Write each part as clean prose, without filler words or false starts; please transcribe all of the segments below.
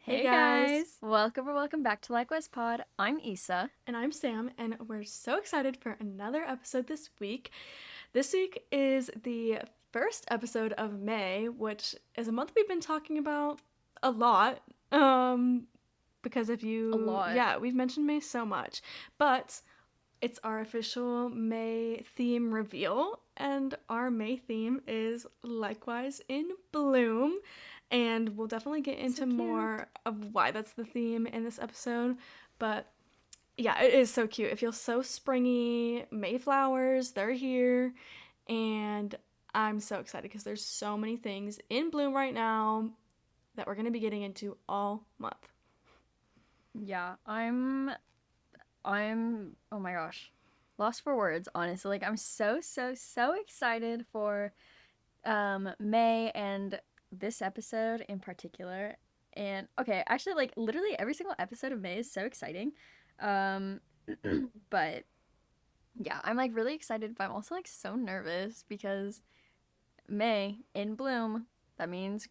Hey Hey guys, guys, welcome or welcome back to Likewise Pod. I'm Issa. and I'm Sam, and we're so excited for another episode this week. This week is the first episode of May, which is a month we've been talking about a lot. Because if A you, lot. yeah, we've mentioned May so much, but it's our official May theme reveal, and our May theme is Likewise in Bloom. And we'll definitely get So into cute. more of why that's the theme in this episode. But yeah, it is so cute. It feels so springy. Mayflowers, they're here. And I'm so excited because there's so many things in bloom right now that we're going to be getting into all month. Yeah, I'm oh my gosh. Lost for words, honestly. Like I'm so excited for May and this episode in particular. And okay, actually like literally every single episode of May is so exciting. Um but yeah, I'm like really excited, but I'm also like so nervous because May in bloom, that means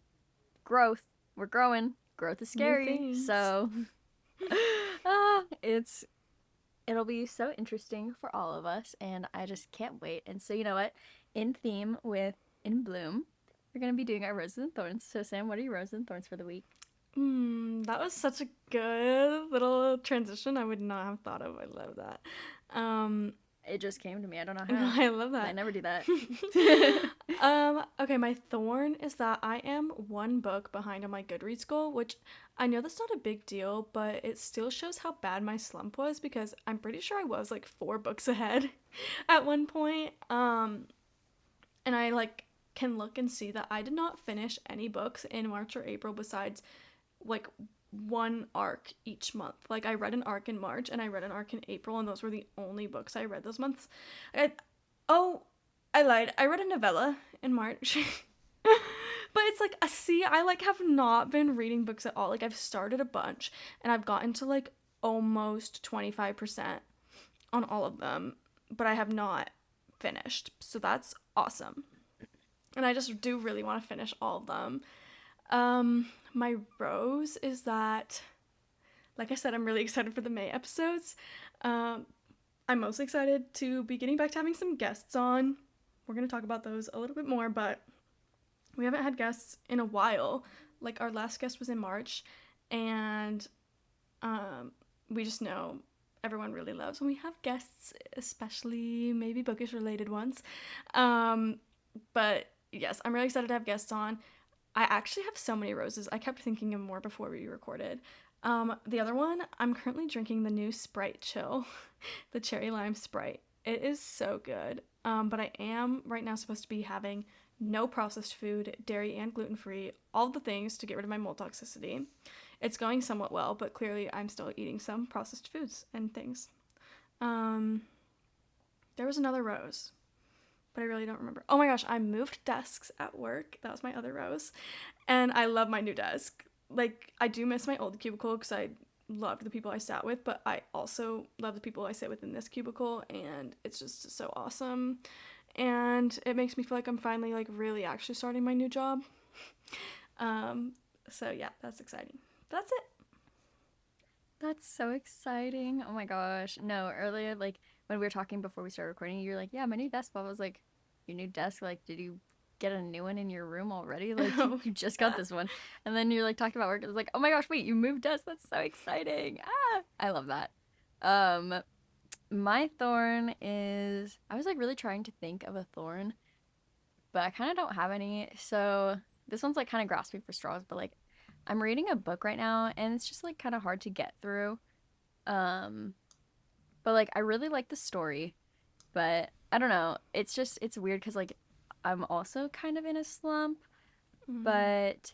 growth. We're growing. Growth is New scary. things. So it's it'll be so interesting for all of us and I just can't wait. And so you know what? In theme with In Bloom, we're gonna be doing our roses and thorns. So Sam, what are your roses and thorns for the week? That was such a good little transition. I would not have thought of. I love that. Um, It just came to me. I don't know no, how. I love 'Cause I that. never do that. Okay, my thorn is that I am one book behind on my Goodreads goal, which I know that's not a big deal, but it still shows how bad my slump was because I'm pretty sure I was like 4 books ahead at one point. And I like can look and see that I did not finish any books in March or April besides like one arc each month. Like I read an arc in March and I read an arc in April, and those were the only books I read those months. I, oh, I lied. I read a novella in March. But it's like, see, I like have not been reading books at all. Like I've started a bunch and I've gotten to like almost 25% on all of them, but I have not finished. So that's awesome. And I just do really want to finish all of them. My rose is that, like I said, I'm really excited for the May episodes. Um, I'm most excited to be getting back to having some guests on. We're going to talk about those a little bit more, but we haven't had guests in a while. Like our last guest was in March, and um, we just know everyone really loves when we have guests, especially maybe bookish related ones. Um, but yes, I'm really excited to have guests on. I actually have so many roses. I kept thinking of more before we recorded. The other one, I'm currently drinking the new Sprite Chill, the cherry lime Sprite. It is so good. But I am right now supposed to be having no processed food, dairy and gluten free, all the things to get rid of my mold toxicity. It's going somewhat well, but clearly I'm still eating some processed foods and things. Um, there was another rose, but I really don't remember. Oh my gosh, I moved desks at work. That was my other rose. And I love my new desk. Like, I do miss my old cubicle because I loved the people I sat with, but I also love the people I sit with in this cubicle, and it's just so awesome. And it makes me feel like I'm finally, like, really actually starting my new job. Um, so yeah, that's exciting. That's it. That's so exciting. Oh my gosh. No, earlier, like when we were talking before we started recording, you were like, yeah, my new desk. But I was like, your new desk? Like, did you get a new one in your room already? Like, Oh, you just got yeah. this one. And then you're like talking about work. It's like, oh my gosh, wait, you moved desks. That's so exciting. Ah, I love that. Um, my thorn is, I was like really trying to think of a thorn, but I kind of don't have any. So this one's like kind of grasping for straws, but like, I'm reading a book right now and it's just like kind of hard to get through. Um, but like I really like the story, but I don't know. It's just it's weird cuz like I'm also kind of in a slump, Mm. but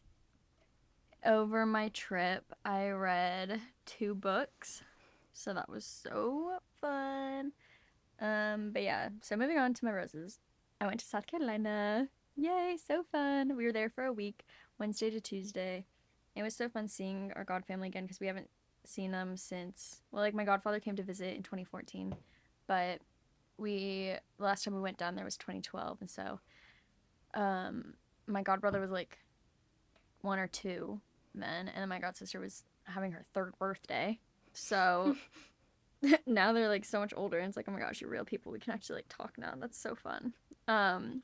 over my trip I read 2 books. So that was so fun. But yeah, so moving on to my roses. I went to South Carolina. Yay, so fun. We were there for a week, Wednesday to Tuesday. It was so fun seeing our god family again because we haven't seen them since, well, like my godfather came to visit in 2014, but the last time we went down there was 2012, and so um my godbrother was like 1 or 2, then, and then my god sister was having her third birthday. So now they're like so much older, and it's like, oh my gosh, you're real people. We can actually like talk now. That's so fun. Um,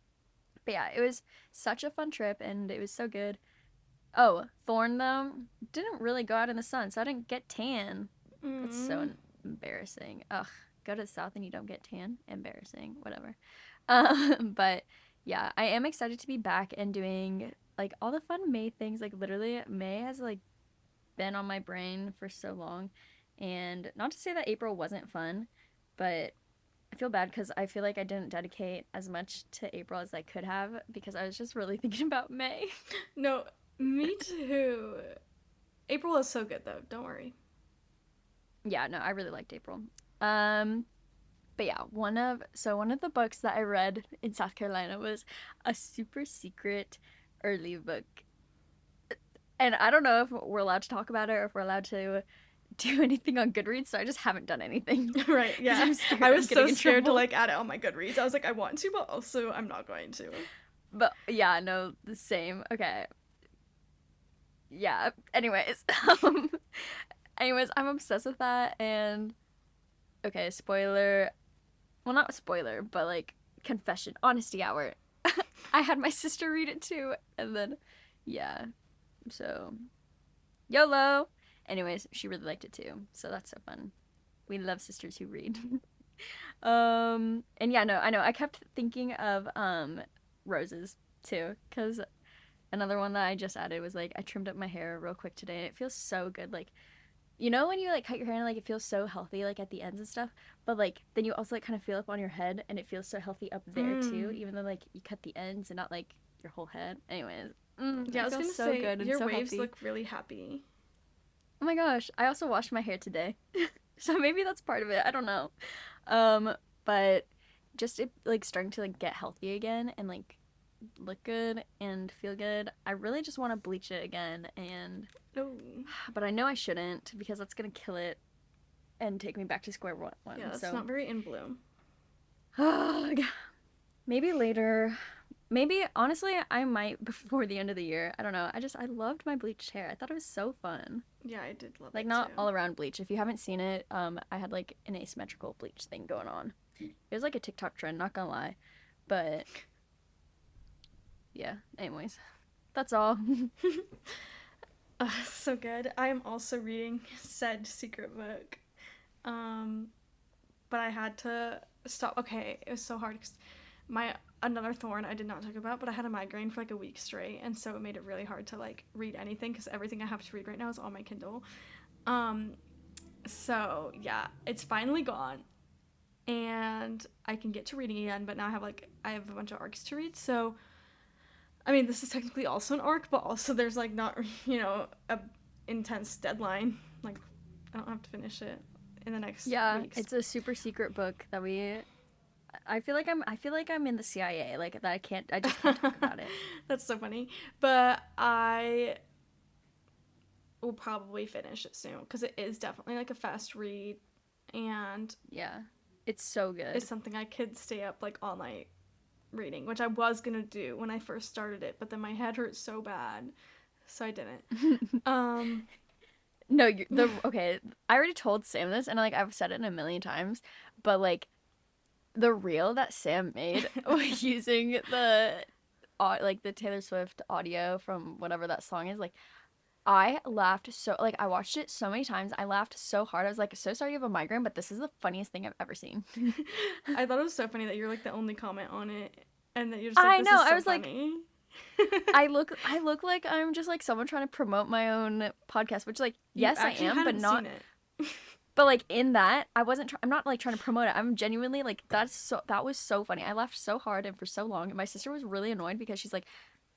but yeah, it was such a fun trip, and it was so good. Oh, Thorn though didn't really go out in the sun, so I didn't get tan. That's so Mm. embarrassing. Ugh, go to the south and you don't get tan. Embarrassing. Whatever. But yeah, I am excited to be back and doing like all the fun May things. Like literally, May has like been on my brain for so long, and not to say that April wasn't fun, but I feel bad because I feel like I didn't dedicate as much to April as I could have because I was just really thinking about May. No, me too. April was so good though. Don't worry. Yeah, no, I really liked April. Um, but yeah, one of the books that I read in South Carolina was a super secret early book. And I don't know if we're allowed to talk about it or if we're allowed to do anything on Goodreads, so I just haven't done anything Right, because yeah. I'm scared I I'm was so getting in scared to trouble. like add it on my Goodreads. I was like, I want to, but also I'm not going to. But yeah, no, the same. Okay. Yeah. Anyways, um, anyways, I'm obsessed with that and okay, spoiler. Well, not a spoiler, but like confession, honesty hour. I had my sister read it too, and then yeah. So YOLO. Anyways, she really liked it too, so that's so fun. We love sisters who read. And yeah, no, I know. I kept thinking of roses too, cause another one that I just added was like I trimmed up my hair real quick today, and it feels so good. Like you know when you like cut your hair and like it feels so healthy like at the ends and stuff, but like then you also like kind of feel up on your head and it feels so healthy up there too, Mm. even though like you cut the ends and not like your whole head. Anyways, Yeah, I it was feels gonna so say good and your so waves healthy. look really happy. Oh my gosh, I also washed my hair today. So maybe that's part of it. I don't know. Um, but just it like starting to like get healthy again and like look good and feel good. I really just want to bleach it again and Oh, but I know I shouldn't because that's gonna kill it and take me back to square yeah, one. that's So not very in bloom. maybe later. Maybe honestly, I might before the end of the year. I don't know. I loved my bleached hair. I thought it was so fun. Yeah, I did love Like it not too. all around bleach. If you haven't seen it, I had like an asymmetrical bleach thing going on. It was like a TikTok trend, not gonna lie. But yeah, anyways, that's all. So good. I am also reading said secret book. Um, but I had to stop. Okay, it was so hard because my another thorn I did not talk about, but I had a migraine for like a week straight, and so it made it really hard to like read anything because everything I have to read right now is on my Kindle. Um, so yeah, it's finally gone, and I can get to reading again. But now I have a bunch of arcs to read. So I mean, this is technically also an arc, but also there's like not a intense deadline. Like I don't have to finish it in the next Yeah, weeks. it's a super secret book that we I feel like I'm in the CIA, like that I just can't talk about it. That's so funny. But I will probably finish it soon because it is definitely like a fast read and Yeah. It's so it's good. something I could stay up like all night reading, which I was gonna do when I first started it, but then my head hurt so bad, so I didn't. Um, No, the okay, I already told Sam this and like I've said it a million times, but like the reel that Sam made using like the Taylor Swift audio from whatever that song is, like I laughed so like I watched it so many times. I laughed so hard. I was like, so sorry you have a migraine, but this is the funniest thing I've ever seen. I thought it was so funny that you're like the only comment on it, and that you're just like, I this know. is I so was like, funny. I look like I'm just like someone trying to promote my own podcast, which like You yes I actually am, but hadn't not seen it. but like in that I wasn't I'm not like trying to promote it. I'm genuinely like that was so funny. I laughed so hard and for so long. And my sister was really annoyed because she's like,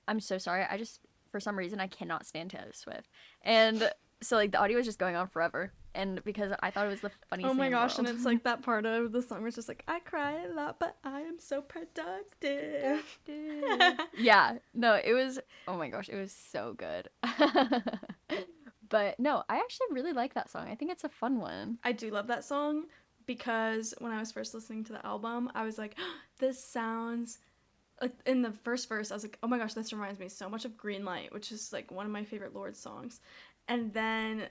I'm so sorry. I just for some reason I cannot stand Taylor Swift. And so like the audio was just going on forever. And because I thought it was the Oh funniest thing my in the gosh, and world. it's like that part of the song where it's just like, I cry a lot, but I am so productive. Productive. Yeah, no, it was oh my gosh, it was so good. But no, I actually really like that song. I think it's a fun one. I do love that song because when I was first listening to the album, I was like, this sounds like in the first verse, I was like, oh my gosh, this reminds me so much of Green Light, which is like one of my favorite Lorde songs. And then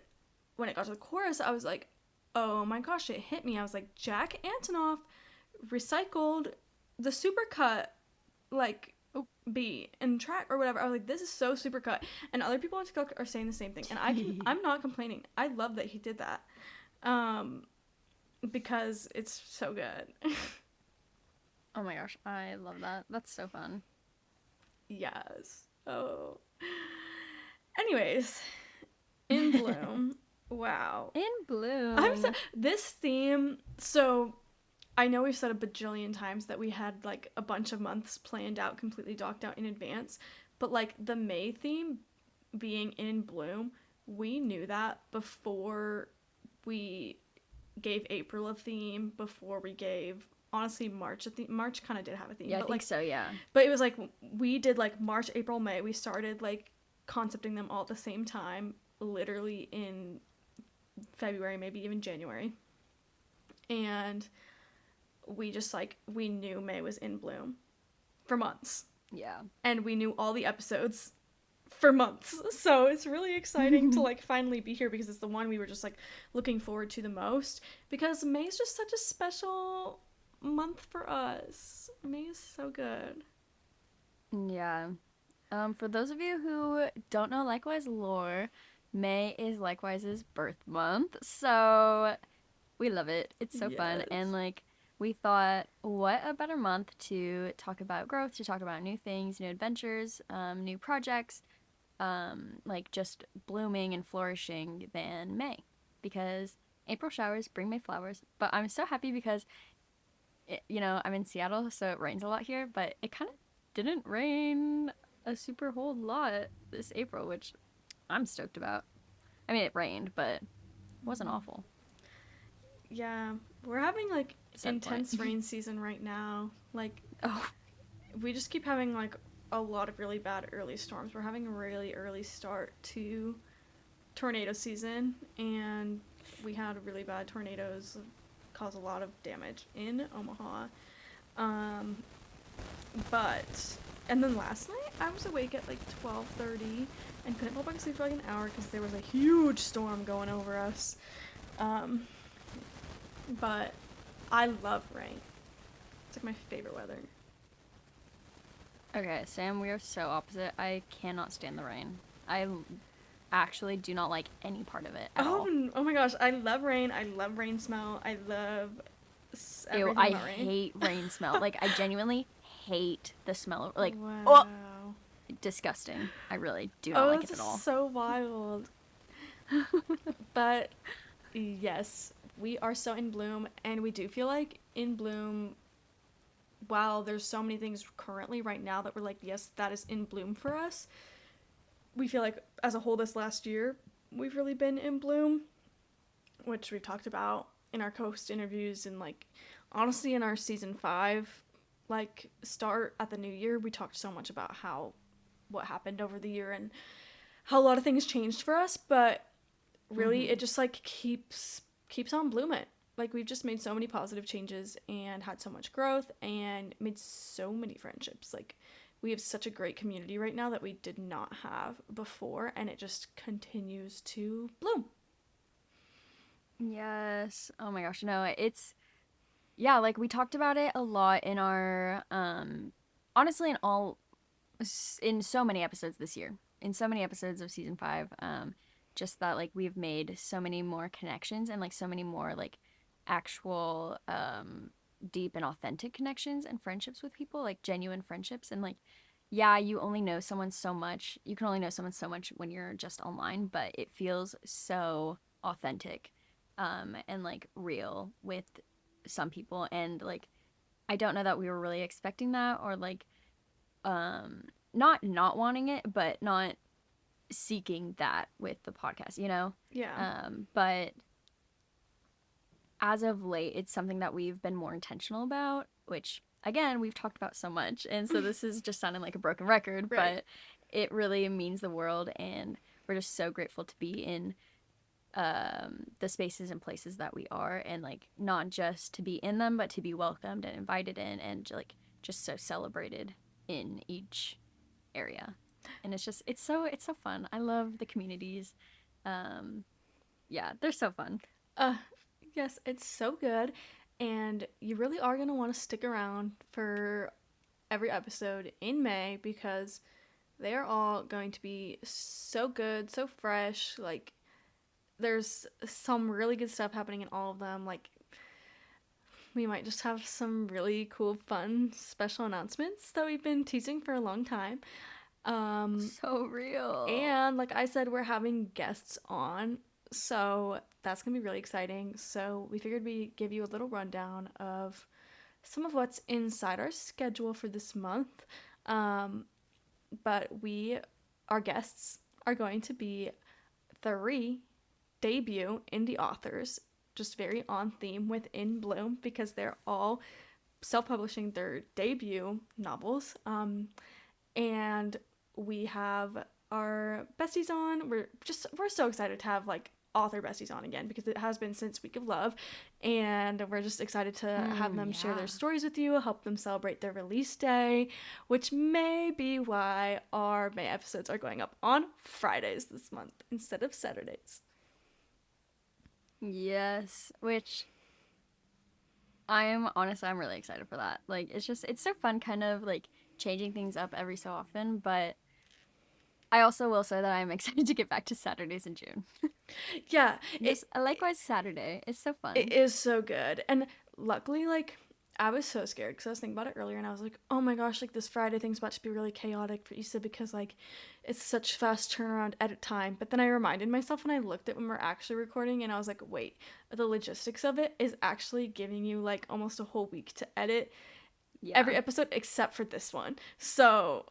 when it got to the chorus, I was like, oh my gosh, it hit me. I was like, Jack Antonoff recycled the supercut like Oh. beat and track or whatever. I was like, this is so supercut. And other people on TikTok are saying the same thing. And I'm not complaining. I love that he did that. Um because it's so good. Oh my gosh, I love that. That's so fun. Yes. Oh. Anyways, in bloom. Wow. In I'm so bloom. this theme. So I know we've said a bajillion times that we had like a bunch of months planned out, completely docked out in advance, but like the May theme being in bloom, we knew that before we gave April a theme, before we gave honestly March a theme. March kind of did have a theme, Yeah, I but think like so, yeah. but it was like we did like March, April, May. We started like concepting them all at the same time, literally in February, maybe even January. And we just like we knew May was in bloom for months. Yeah. And we knew all the episodes for months. So it's really exciting to like finally be here because it's the one we were just like looking forward to the most because May's just such a special month for us. May is so good. Yeah. For those of you who don't know Likewise lore, May is Likewise's birth month. So we love it. It's so fun. And Yes. like we thought, what a better month to talk about growth, to talk about new things, new adventures, new projects, like just blooming and flourishing than May. Because April showers bring May flowers. But I'm so happy because I'm in Seattle, so it rains a lot here, but it kind of didn't rain a super whole lot this April, which I'm stoked about. I mean, it rained, but it wasn't awful. Yeah, we're having like Beside the point. intense rain season right now. Like Oh, we just keep having like a lot of really bad early storms. We're having a really early start to tornado season, and we had really bad tornadoes cause a lot of damage in Omaha. Um, but and then last night I was awake at like 12:30 and couldn't fall back asleep for like an hour because there was a huge storm going over us. Um, but I love rain. It's like my favorite weather. okay, Sam, we are so opposite. I cannot stand the rain. I actually do not like any part of it at all. Oh my gosh, I love rain. I love rain smell. I love Ew, everything I about rain. hate rain smell. Like, I genuinely hate the smell of, like, oh, Wow. disgusting. I really do not Oh, like this it is at all. so wild. But yes, we are so in bloom, and we do feel like in bloom. While there's so many things currently right now that we're like, yes, that is in bloom for us. We feel like as a whole, this last year, we've really been in bloom, which we talked about in our co-host interviews and like honestly in our season 5 like start at the new year we talked so much about how what happened over the year and how a lot of things changed for us, but really Mm-hmm. it just like keeps on blooming. Like we've just made so many positive changes and had so much growth and made so many friendships. Like we have such a great community right now that we did not have before, and it just continues to bloom. Yes. Oh my gosh. No, yeah, like we talked about it a lot in our, honestly, in so many episodes this year, in so many episodes of season 5, just that like we've made so many more connections and like so many more like actual, deep and authentic connections and friendships with people, like genuine friendships. And like, yeah, you only know someone so much. You can only know someone so much when you're just online, but it feels so authentic, and like real with some people. And like, I don't know that we were really expecting that, or like, not wanting it, but not seeking that with the podcast, you know? Yeah. But as of late, it's something that we've been more intentional about, which again, we've talked about so much. And so this is just sounding like a broken record, Right. but it really means the world. And we're just so grateful to be in, the spaces and places that we are, and like not just to be in them, but to be welcomed and invited in and like just so celebrated. in each area. And it's so fun. I love the communities. Um yeah, they're so fun. Uh, yes, it's so good. And you really are going to want to stick around for every episode in May because they are all going to be so good, so fresh. Like, there's some really good stuff happening in all of them. Like, we might just have some really cool, fun special announcements that we've been teasing for a long time. Um, So real. and like I said, we're having guests on, so that's gonna be really exciting. So we figured we'd give you a little rundown of some of what's inside our schedule for this month. Um, but our guests, are going to be three debut indie authors, just very on theme with In Bloom because they're all self-publishing their debut novels. And we have our besties on. We're so excited to have like author besties on again because it has been since Week of Love, and we're just excited to have them share Yeah. their stories with you, help them celebrate their release day, which may be why our May episodes are going up on Fridays this month instead of Saturdays. Yes, which I'm really excited for that. Like it's so fun kind of like changing things up every so often, but I also will say that I'm excited to get back to Saturdays in June. Yeah, Just likewise Saturday. It's so it fun. is so good. And luckily, like, I was so scared because I was thinking about it earlier and I was like, oh my gosh, like, this Friday thing's about to be really chaotic for Issa because, like, it's such fast turnaround edit time. But then I reminded myself when I looked at when we're actually recording and I was like, wait, the logistics of it is actually giving you, like, almost a whole week to edit Yeah. every episode except for this one. So,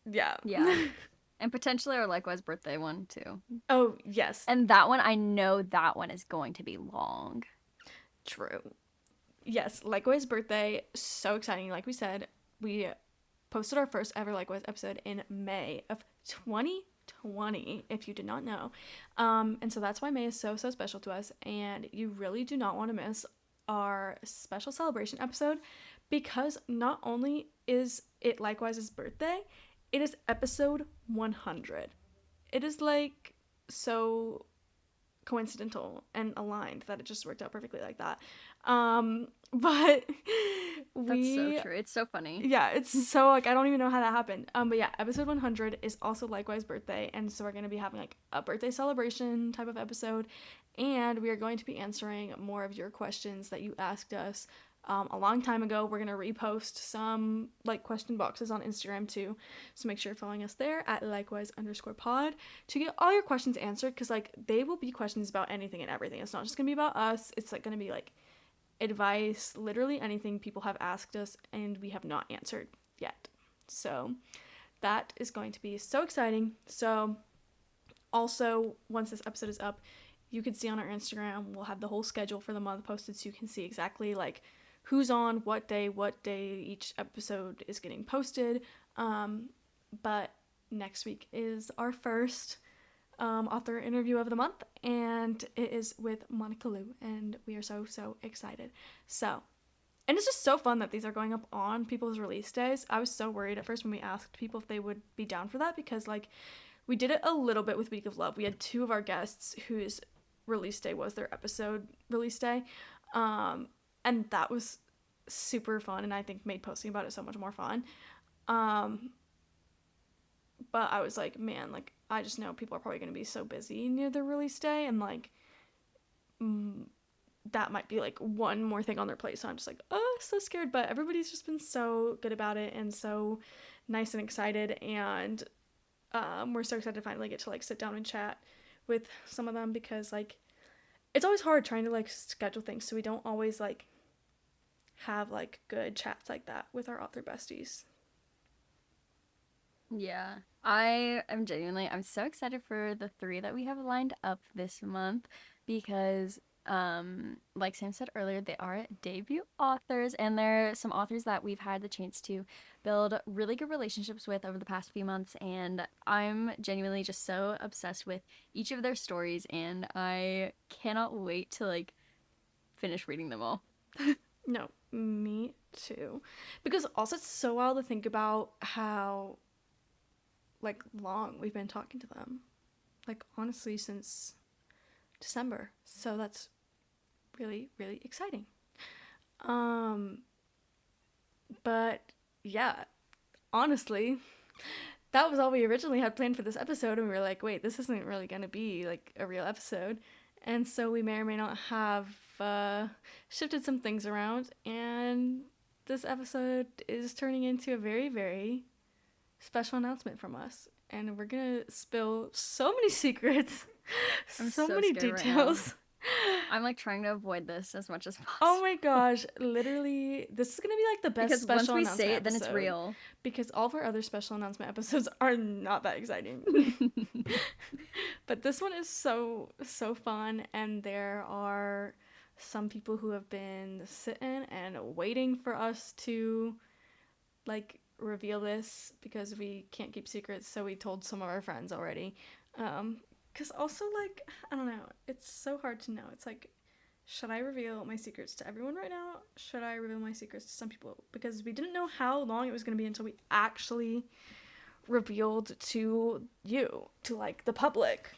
yeah. Yeah. And potentially our likewise birthday one too. Oh, yes, And that one, I know that one is going to be long. true. Yes, Likewise birthday, so exciting. Like we said, we posted our first ever Likewise episode in May of 2020, if you did not know. And so that's why May is so, so special to us. And you really do not want to miss our special celebration episode because not only is it Likewise's birthday, it is episode 100. It is like so coincidental and aligned that it just worked out perfectly like that. But That's so we true. It's so funny. yeah, it's so like I don't even know how that happened. But yeah, episode 100 is also Likewise birthday, and so we're gonna be having like a birthday celebration type of episode, and we are going to be answering more of your questions that you asked us. A long time ago, we're gonna repost some like question boxes on Instagram too, so make sure you're following us there at likewise_pod to get all your questions answered. Cause like they will be questions about anything and everything. It's not just gonna be about us. It's like gonna be like advice, literally anything people have asked us and we have not answered yet. So that is going to be so exciting. So also, once this episode is up, you can see on our Instagram, we'll have the whole schedule for the month posted so you can see exactly like who's on what day each episode is getting posted. But next week is our first author interview of the month, and it is with Monica Liu, and we are so, so excited. So, and it's just so fun that these are going up on people's release days. I was so worried at first when we asked people if they would be down for that because, like, we did it a little bit with Week of Love. We had two of our guests whose release day was their episode release day. And that was super fun, and I think made posting about it so much more fun. Um, but I was like, man, like, I just know people are probably going to be so busy near the release day, and like, mm, that might be like one more thing on their plate. So I'm just like, oh, so scared. But everybody's just been so good about it and so nice and excited. And we're so excited to finally get to like sit down and chat with some of them because like it's always hard trying to like schedule things. So we don't always like have like good chats like that with our author besties. Yeah. I'm so excited for the three that we have lined up this month because like Sam said earlier, they are debut authors and they're some authors that we've had the chance to build really good relationships with over the past few months, and I'm genuinely just so obsessed with each of their stories and I cannot wait to like finish reading them all. No, me too. Because also it's so wild to think about how like long we've been talking to them. Like honestly since December. So that's really, really exciting. Um but yeah, honestly, that was all we originally had planned for this episode, and we were like, wait, this isn't really gonna be like a real episode. And so we may or may not have shifted some things around, and this episode is turning into a very, very special announcement from us. And we're gonna spill so many secrets, I'm so so many scared right now. details. I'm like trying to avoid this as much as Oh possible. my gosh, literally, this is gonna be like the best Because once special we say announcement it, then it's episode real. because all of our other special announcement episodes are not that exciting. But this one is so, so fun, and there are some people who have been sitting and waiting for us to like reveal this because we can't keep secrets, so we told some of our friends already. Because also, like, I don't know, it's so hard to know. It's like, should I reveal my secrets to everyone right now? Should I reveal my secrets to some people? Because we didn't know how long it was going to be until we actually revealed to you, to like the public.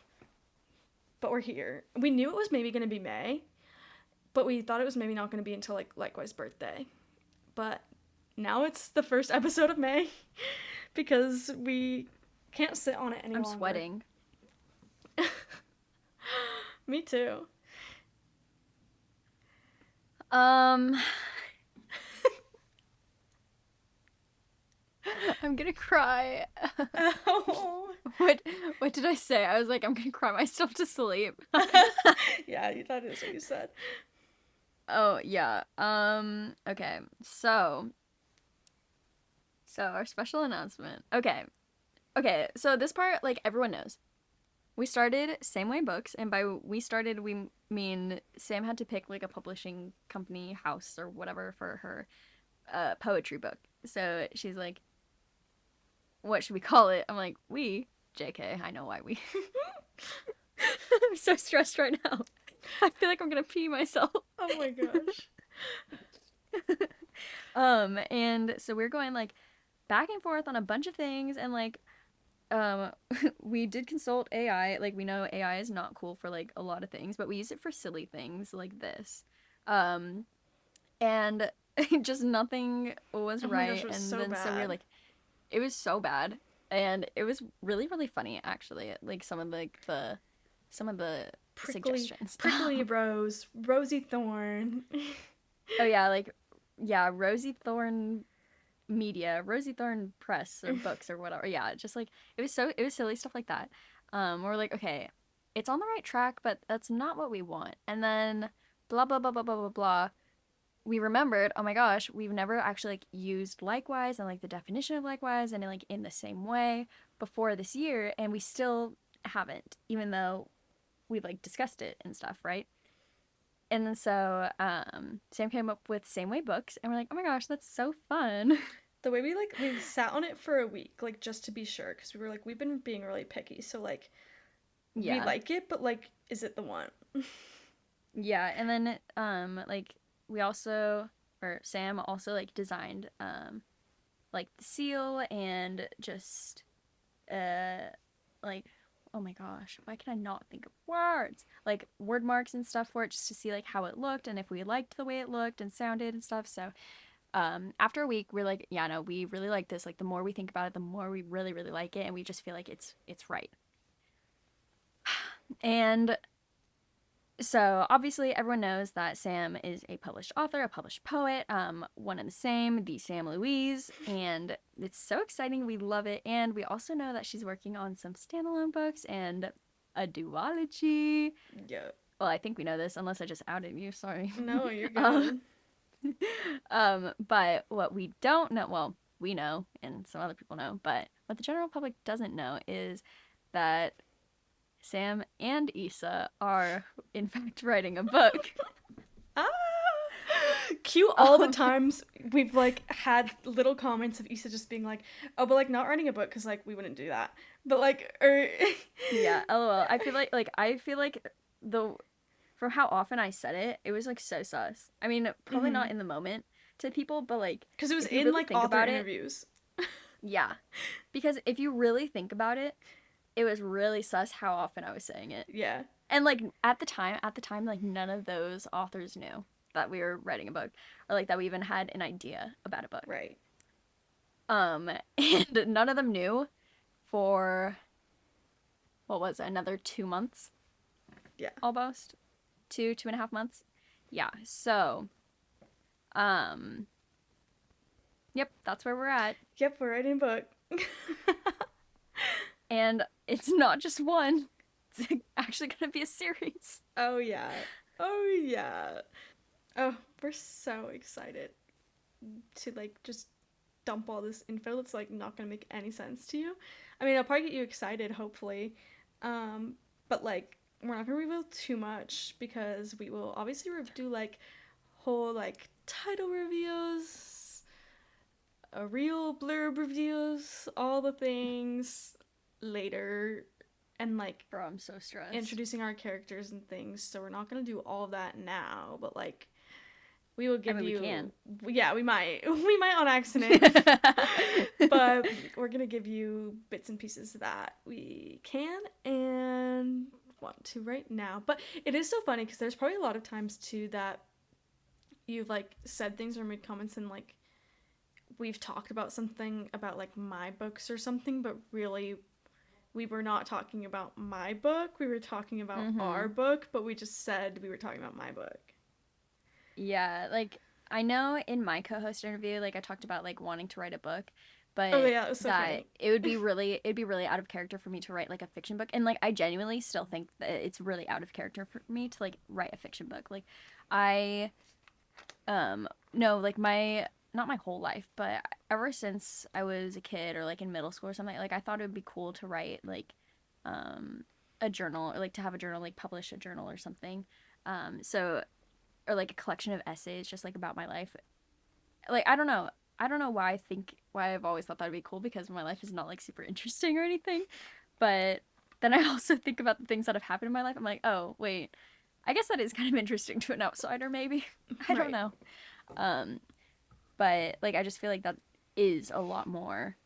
But we're here. We knew it was maybe going to be May, but we thought it was maybe not going to be until like Likewise birthday. But now it's the first episode of May because we can't sit on it any I'm longer. sweating. Me too. Um, I'm gonna cry. Oh. What what did I say? I was like, I'm gonna cry myself to sleep. Yeah, that is what you said. Oh yeah. Okay. So our special announcement. Okay. Okay. So this part, like everyone knows. We started Same Way Books, and by we started, we mean Sam had to pick like a publishing company, house, or whatever for her poetry book. So she's like, what should we call it? I'm like, we. JK, I know why we. I'm so stressed right now. I feel like I'm gonna pee myself. Oh my gosh. And so we're going like back and forth on a bunch of things, and like um we did consult AI. Like we know AI is not cool for like a lot of things, but we use it for silly things like this. Um and just nothing was Oh my gosh, right, it was and so then so we were bad. like, it was so bad, and it was really really funny actually, like some of the suggestions. Prickly rose, rosy thorn. Oh yeah, like yeah, Rosie Thorne Media, Rosie Thorne Press or books or whatever. Yeah, just like it was silly stuff like that. We're like, okay, it's on the right track, but that's not what we want. And then blah blah blah blah blah blah blah. We remembered, oh my gosh, we've never actually like used likewise and like the definition of likewise and like in the same way before this year, and we still haven't, even though we've like discussed it and stuff, right? And then so Sam came up with Same Way Books, and we're like, oh my gosh, that's so fun. The way we sat on it for a week, like just to be sure, because we were like we've been being really picky, so like we Yeah. like it, but like, is it the one? Yeah, and then like we also or Sam also like designed like the seal and just uh like oh my gosh, why can I not think of words? Like word marks and stuff for it just to see like how it looked and if we liked the way it looked and sounded and stuff. So after a week we're like, yeah, no, we really like this. Like the more we think about it, the more we really really like it, and we just feel like it's right. And so obviously everyone knows that Sam is a published author, a published poet, one and the same, the Sam Louise, and it's so exciting. We love it, and we also know that she's working on some standalone books and a duology. Yeah. Well, I think we know this, unless I just outed you. Sorry. No, you're um, good. but what we don't know, well, we know, and some other people know, but what the general public doesn't know is that Sam and Issa are, in fact, writing a book. Ah! Cue all the times we've like had little comments of Issa just being like, "Oh, but like not writing a book because like we wouldn't do that." But like, or Yeah, lol. I feel like the from how often I said it, it was like so sus. I mean, probably not Mhm. in the moment, to people, but like Because it was if you in really like think author about it, interviews. yeah. Because if you really think about it, it was really sus how often I was saying it. Yeah. And like at the time, like none of those authors knew that we were writing a book or like that we even had an idea about a book. Right. And none of them knew for what was it, another 2 months Yeah. almost. 2.5 months. Yeah. So, um, yep, that's where we're at. Yep, we're writing a book. And it's not just one. It's actually gonna be a series. Oh yeah. Oh yeah. Oh, we're so excited to like just dump all this info that's like not gonna make any sense to you. I mean, I'll probably get you excited, hopefully. But like we're not gonna reveal too much because we will obviously do like whole like title reviews, a real blurb reviews, all the things later, and like Bro, I'm so stressed. introducing our characters and things. So we're not gonna do all of that now, but like we will I give mean, we you, can. yeah, we might we might on accident, but we're gonna give you bits and pieces that we can and want to right now. But it is so funny because there's probably a lot of times too that you've like said things or made comments and like we've talked about something about like my books or something, but really we were not talking about my book, we were talking about our Mm-hmm. book, but we just said we were talking about my book. Yeah, like I know in my co-host interview, like I talked about like wanting to write a book, Oh but yeah, it was so that funny. it'd be really out of character for me to write like a fiction book. And like I genuinely still think that it's really out of character for me to like write a fiction book. Like I no, like my not my whole life, but ever since I was a kid or like in middle school or something, like I thought it would be cool to write like um a journal or like to have a journal, like publish a journal or something. So or like a collection of essays just like about my life. Like I don't know why I've always thought that'd be cool because my life is not like super interesting or anything. But then I also think about the things that have happened in my life. I'm like, oh wait, I guess that is kind of interesting to an outsider, maybe. I don't Right. know. Um, but like I just feel like that is a lot more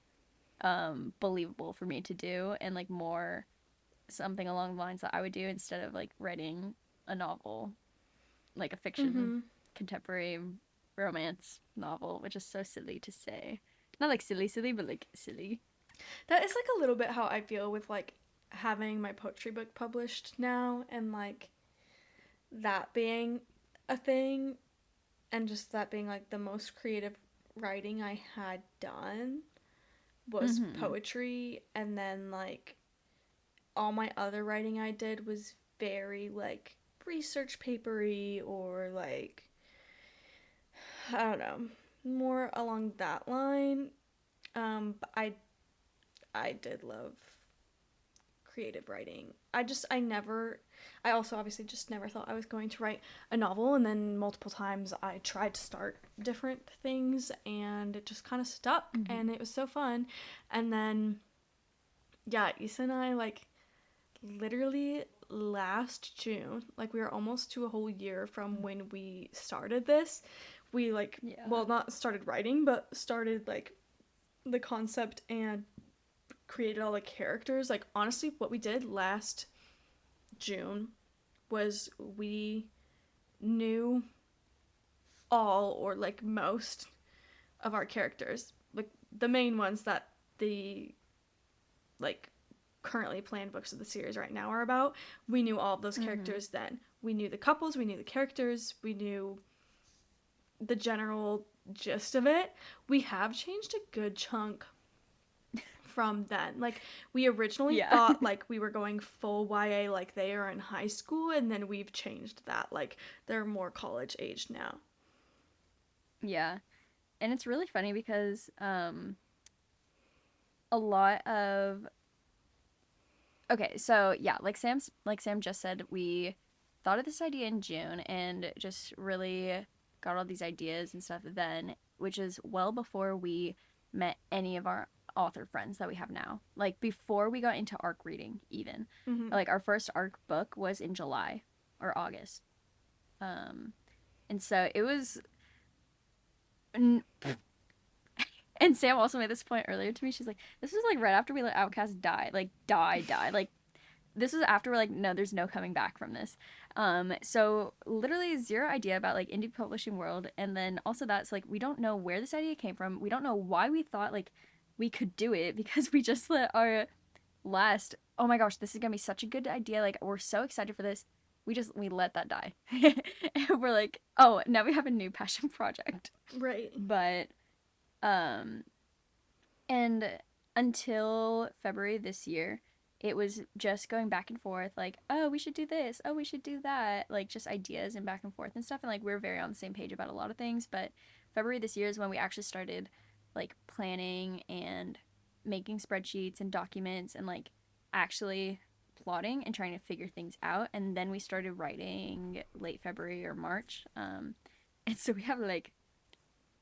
believable for me to do and like more something along the lines that I would do instead of like writing a novel, like a fiction Mm-hmm. contemporary romance novel, which is so silly to say. Not like silly, silly, but like silly. That is like a little bit how I feel with like having my poetry book published now and like that being a thing and just that being like the most creative writing I had done was Mm-hmm. poetry, and then like all my other writing I did was very like research papery or like I don't know, more along that line. But I did love creative writing. I also obviously just never thought I was going to write a novel, and then multiple times I tried to start different things and it just kind of stuck Mm-hmm. and it was so fun. And then yeah, Issa and I like literally last June, like we were almost to a whole year from when we started this. We like, Yeah. well, not started writing, but started like the concept and created all the characters. Like honestly, what we did last June was we knew all or like most of our characters, like the main ones that the like currently planned books of the series right now are about. We knew all of those Mm-hmm. characters then. We knew the couples, we knew the characters, we knew the general gist of it. We have changed a good chunk from then. Like we originally Yeah. thought like we were going full YA like they are in high school, and then we've changed that. Like they're more college age now. Yeah. And it's really funny because a lot of okay, so yeah, like Sam just said, we thought of this idea in June and just really got all these ideas and stuff then, which is well before we met any of our author friends that we have now. Like before we got into ARC reading even. Mm-hmm. Like our first ARC book was in July or August. Um and so it was N- and Sam also made this point earlier to me. She's like, this was like right after we let Outcast die, like die. Like this was after we're like, no, there's no coming back from this. So literally zero idea about like indie publishing world, and then also that's like we don't know where this idea came from. We don't know why we thought like we could do it because we just let our last. Oh my gosh, this is gonna be such a good idea. Like we're so excited for this. We let that die, and we're like, oh, now we have a new passion project. Right. But um, and until February this year, it was just going back and forth, like, oh, we should do this, oh, we should do that, like just ideas and back and forth and stuff. And like, we are very on the same page about a lot of things. But February this year is when we actually started like planning and making spreadsheets and documents and like actually plotting and trying to figure things out. And then we started writing late February or March. And so we have like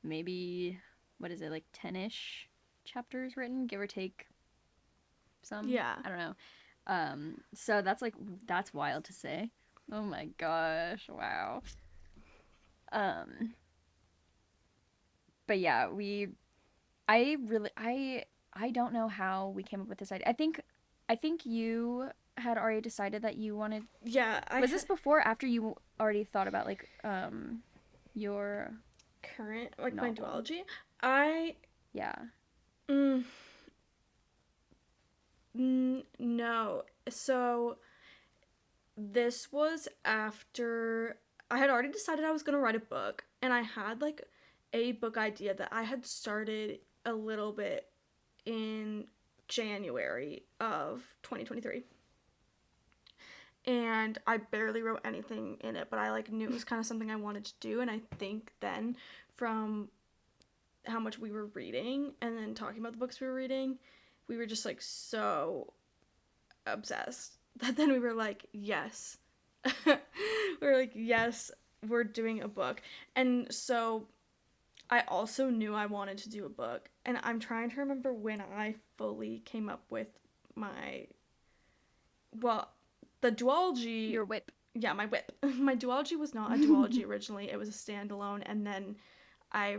maybe, what is it, like 10-ish chapters written, give or take some. Yeah. I don't know. So that's like that's wild to say. Oh my gosh, wow. Um, but yeah, I don't know how we came up with this idea. I think you had already decided that you wanted. Yeah, Was this before or after you already thought about like your current like my novel? duology. I Yeah. mm, no. So this was after I had already decided I was going to write a book, and I had like a book idea that I had started a little bit in January of 2023. And I barely wrote anything in it, but I like knew it was kind of something I wanted to do. And I think then from how much we were reading and then talking about the books we were reading, we were just like so obsessed that then we were like, yes. We were like, yes, we're doing a book. And so I also knew I wanted to do a book. And I'm trying to remember when I fully came up with my, well, the duology. Your whip. Yeah, my whip. My duology was not a duology originally. It was a standalone. And then I,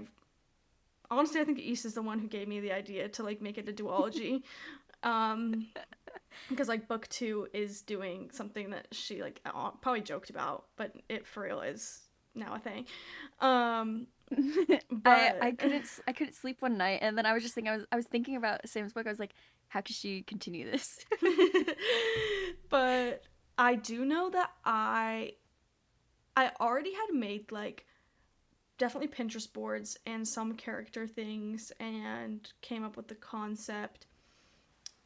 honestly, I think East is the one who gave me the idea to like make it a duology. Um, because like book two is doing something that she like probably joked about, but it for real is now a thing. Um, I but couldn't sleep one night, and then I was just thinking, I was thinking about Sam's book. I was like, how could she continue this? but I do know that I already had made like definitely Pinterest boards and some character things and came up with the concept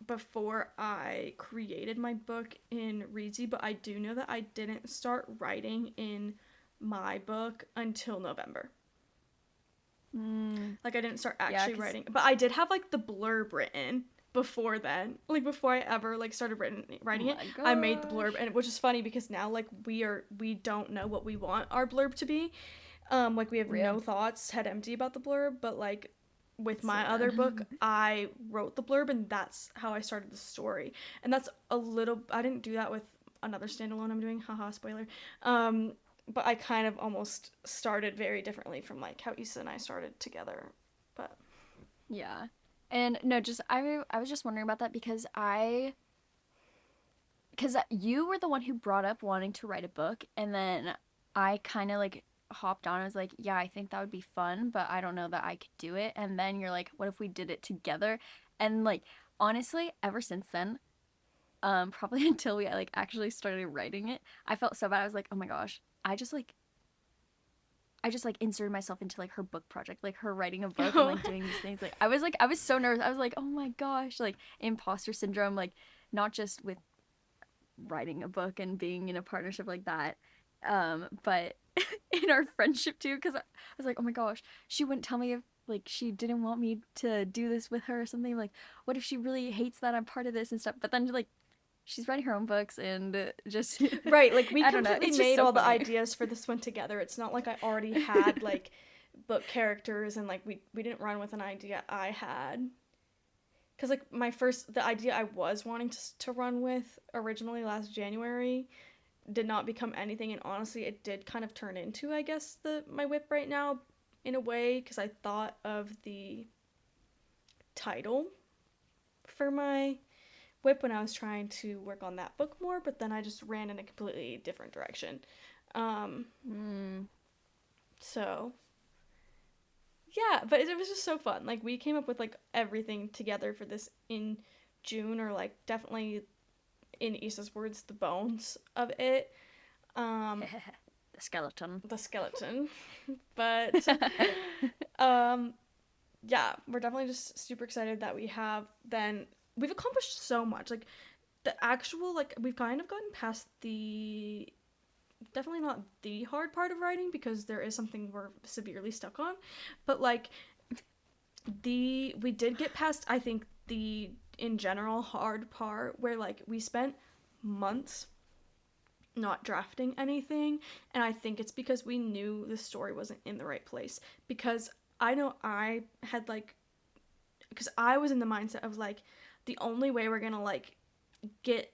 before I created my book in Reedsy, but I do know that I didn't start writing in my book until November. Mm, Like I didn't start yeah, actually cause writing, but I did have like the blurb written before then. Like before I ever like started oh writing it, my I made the blurb, gosh, and which is funny because now like we don't know what we want our blurb to be. Like we have real, no thoughts, head empty about the blurb, but like with that's so my other book, good. I wrote the blurb and that's how I started the story. And that's a little I didn't do that with another standalone I'm doing, haha spoiler. Um but I kind of almost started very differently from like how Issa and I started together. But Yeah, and no, just I was just wondering about that because you were the one who brought up wanting to write a book, and then I kind of like hopped on. I was like, yeah, I think that would be fun, but I don't know that I could do it. And then you're like, what if we did it together? And like honestly, ever since then, probably until we like actually started writing it, I felt so bad. I was like, oh my gosh, I just like inserted myself into like her book project, like her writing a book and like doing these things. Like I was so nervous. I was like, oh my gosh, like imposter syndrome, like not just with writing a book and being in a partnership like that, but in our friendship too, because I was like, oh my gosh, she wouldn't tell me if like she didn't want me to do this with her or something. Like, what if she really hates that I'm part of this and stuff? But then like she's writing her own books and just right, like we I don't know. completely It's just made so all the funny. ideas for this one together. It's not like I already had like book characters and like we didn't run with an idea I had. Cuz like my first the idea I was wanting to run with originally last January did not become anything, and honestly it did kind of turn into I guess the my whip right now, in a way because I thought of the title for my whip when I was trying to work on that book more, but then I just ran in a completely different direction. Um, Mm. so yeah, but it was just so fun. Like we came up with like everything together for this in June, or like definitely in Issa's words, the bones of it. Um, The skeleton. the skeleton. But um, yeah, we're definitely just super excited that we've accomplished so much. Like the actual like we've kind of gotten past the definitely not the hard part of writing because there is something we're severely stuck on, but like we did get past I think the in general hard part where like we spent months not drafting anything, and I think it's because we knew the story wasn't in the right place. Because I know I had like because I was in the mindset of like the only way we're gonna like get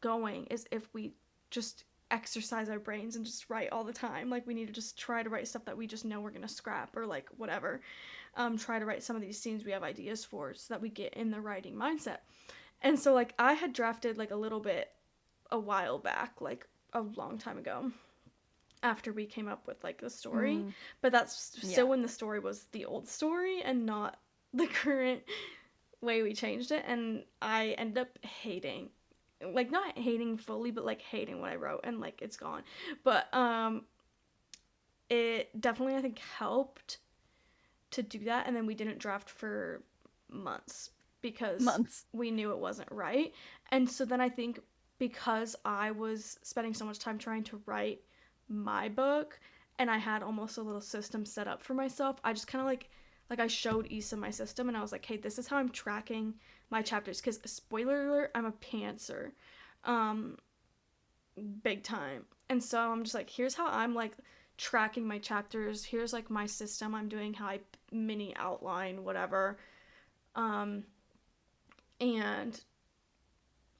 going is if we just exercise our brains and just write all the time. Like we need to just try to write stuff that we just know we're gonna scrap or like whatever. Try to write some of these scenes we have ideas for so that we get in the writing mindset. And so like I had drafted like a little bit a while back, like a long time ago after we came up with like the story, Mm. but that's Yeah. still when the story was the old story and not the current way we changed it, and I ended up hating, like not hating fully but like hating what I wrote, and like it's gone. But it definitely I think helped to do that, and then we didn't draft for months because Months. we knew it wasn't right. And so then I think because I was spending so much time trying to write my book and I had almost a little system set up for myself, I just kind of like I showed Issa my system and I was like, "Hey, this is how I'm tracking my chapters." Cuz spoiler alert, I'm a pantser. Um big time. And so I'm just like, here's how I'm like tracking my chapters. Here's like my system I'm doing, how I mini outline whatever. Um and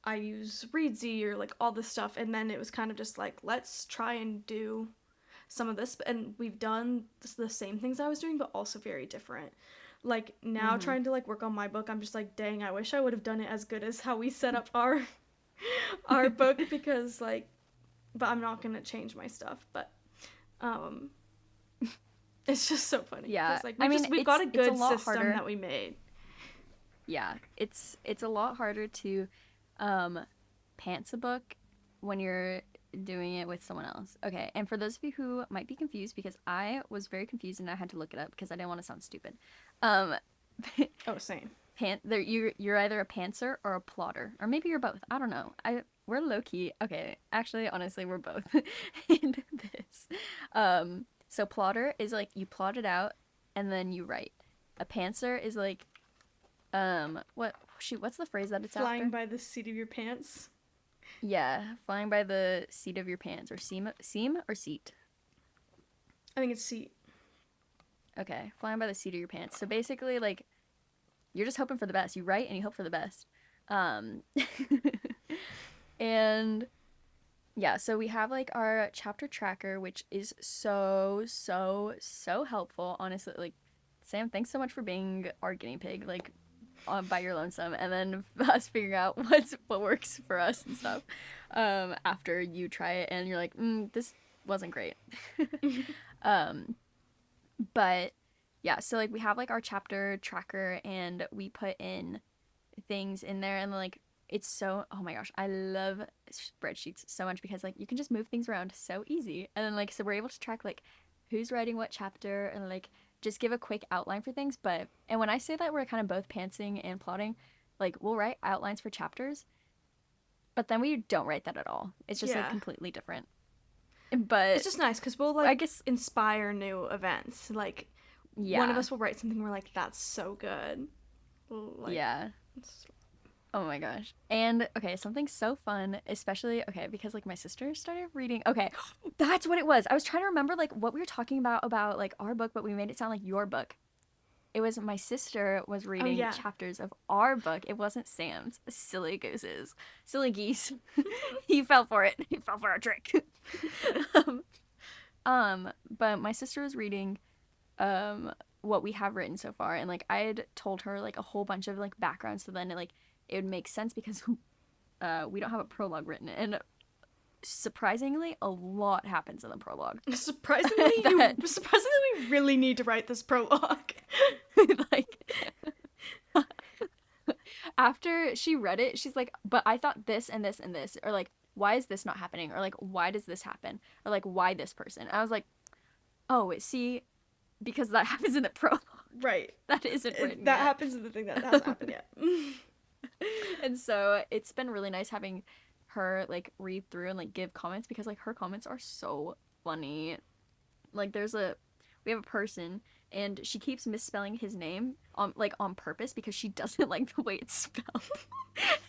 I use Readsy or like all this stuff, and then it was kind of just like, let's try and do some of this, and we've done the same things I was doing but also very different. Like now Mm-hmm. trying to like work on my book, I'm just like, dang, I wish I would have done it as good as how we set up our book, because like, but I'm not gonna change my stuff. But um it's just so funny Yeah. because like I mean, we've got a it's a good lot system harder. that we made. Yeah. It's a lot harder to um pants a book when you're doing it with someone else. Okay. And for those of you who might be confused, because I was very confused and I had to look it up because I didn't want to sound stupid. Um Oh, same. you're either a pantser or a plotter, or maybe you're both. I don't know. We're low key. Okay, actually, honestly, we're both in this. So plotter is like you plot it out and then you write. A pantser is like what's the phrase that it's Flying after? by the seat of your pants. Yeah, flying by the seat of your pants, or seam or seat. I think it's seat. Okay, flying by the seat of your pants. So basically, like you're just hoping for the best. You write and you hope for the best. Um, and yeah, so we have like our chapter tracker, which is so, so, so helpful. Honestly, like, Sam, thanks so much for being our guinea pig, like, by your lonesome, and then us figuring out what works for us and stuff. After you try it and you're like, this wasn't great. um, but yeah, so like we have like our chapter tracker, and we put in things in there, and like it's so, oh my gosh, I love spreadsheets so much because like you can just move things around so easy, and then like so we're able to track like who's writing what chapter, and like just give a quick outline for things. But and when I say that we're kind of both pantsing and plotting, like we'll write outlines for chapters, but then we don't write that at all. It's just like Yeah. completely different. It's But just nice because we'll I like guess, inspire new events. Like one of yeah, us will write something we're like, that's so good. Like, yeah. Oh my gosh. And okay, something so fun, especially okay, because like my sister started reading. Okay, that's what it was. I was trying to remember like what we were talking about like our book, but we made it sound like your book. It was my sister was oh reading yeah. chapters of our book. It wasn't Sam's. Silly gooses. Silly geese. He fell for it. He fell for our trick. um, but my sister was reading um what we have written so far, and like I had told her like a whole bunch of like background, so then it would make sense because we don't have a prologue written, and surprisingly a lot happens in the prologue. That Surprisingly, we really need to write this prologue. like after she read it, she's like, but I thought this and this and this, or like, why is this not happening, or like, why does this happen, or like, why this person. And I was like, oh, see, because that happens in the prologue. Right. That isn't written That yet. happens in the thing that hasn't happened yet. And so it's been really nice having her like read through and like give comments, because like her comments are so funny. Like we have a person, and she keeps misspelling his name on purpose because she doesn't like the way it's spelled.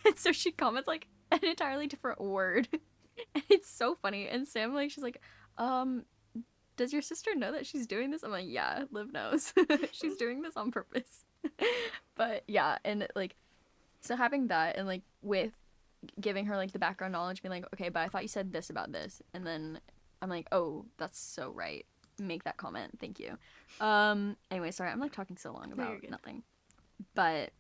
And so she comments like an entirely different word. And it's so funny. And Sam, like, she's like, um does your sister know that she's doing this? I'm like, yeah, Liv knows. She's doing this on purpose. But yeah, and like, so having that, and like with giving her like the background knowledge, being like, okay, but I thought you said this about this, and then I'm like, oh, that's so right. Make that comment. Thank you. Anyway, sorry, I'm like talking so long No, you're about good. nothing. But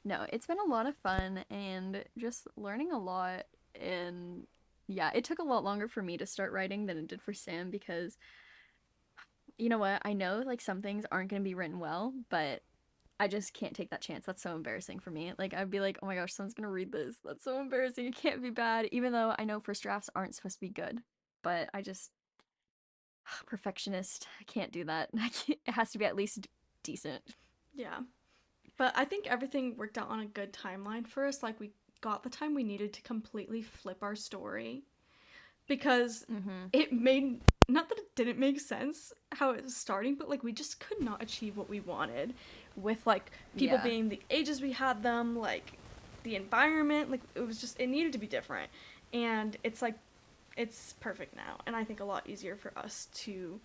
no, it's been a lot of fun and just learning a lot. And yeah, it took a lot longer for me to start writing than it did for Sam, because you know what? I know like some things aren't going to be written well, but I just can't take that chance. That's so embarrassing for me. Like, I'd be like, oh my gosh, someone's going to read this. That's so embarrassing. It can't be bad. Even though I know first drafts aren't supposed to be good. But I just, perfectionist, I can't do that. It has to be at least decent. Yeah. But I think everything worked out on a good timeline for us. Like, we got the time we needed to completely flip our story because Mm-hmm. it made, not that it didn't make sense how it was starting, but like we just could not achieve what we wanted with like people Yeah. being the ages we had them, like the environment, like it was just, it needed to be different. And it's like, it's perfect now. And I think a lot easier for us to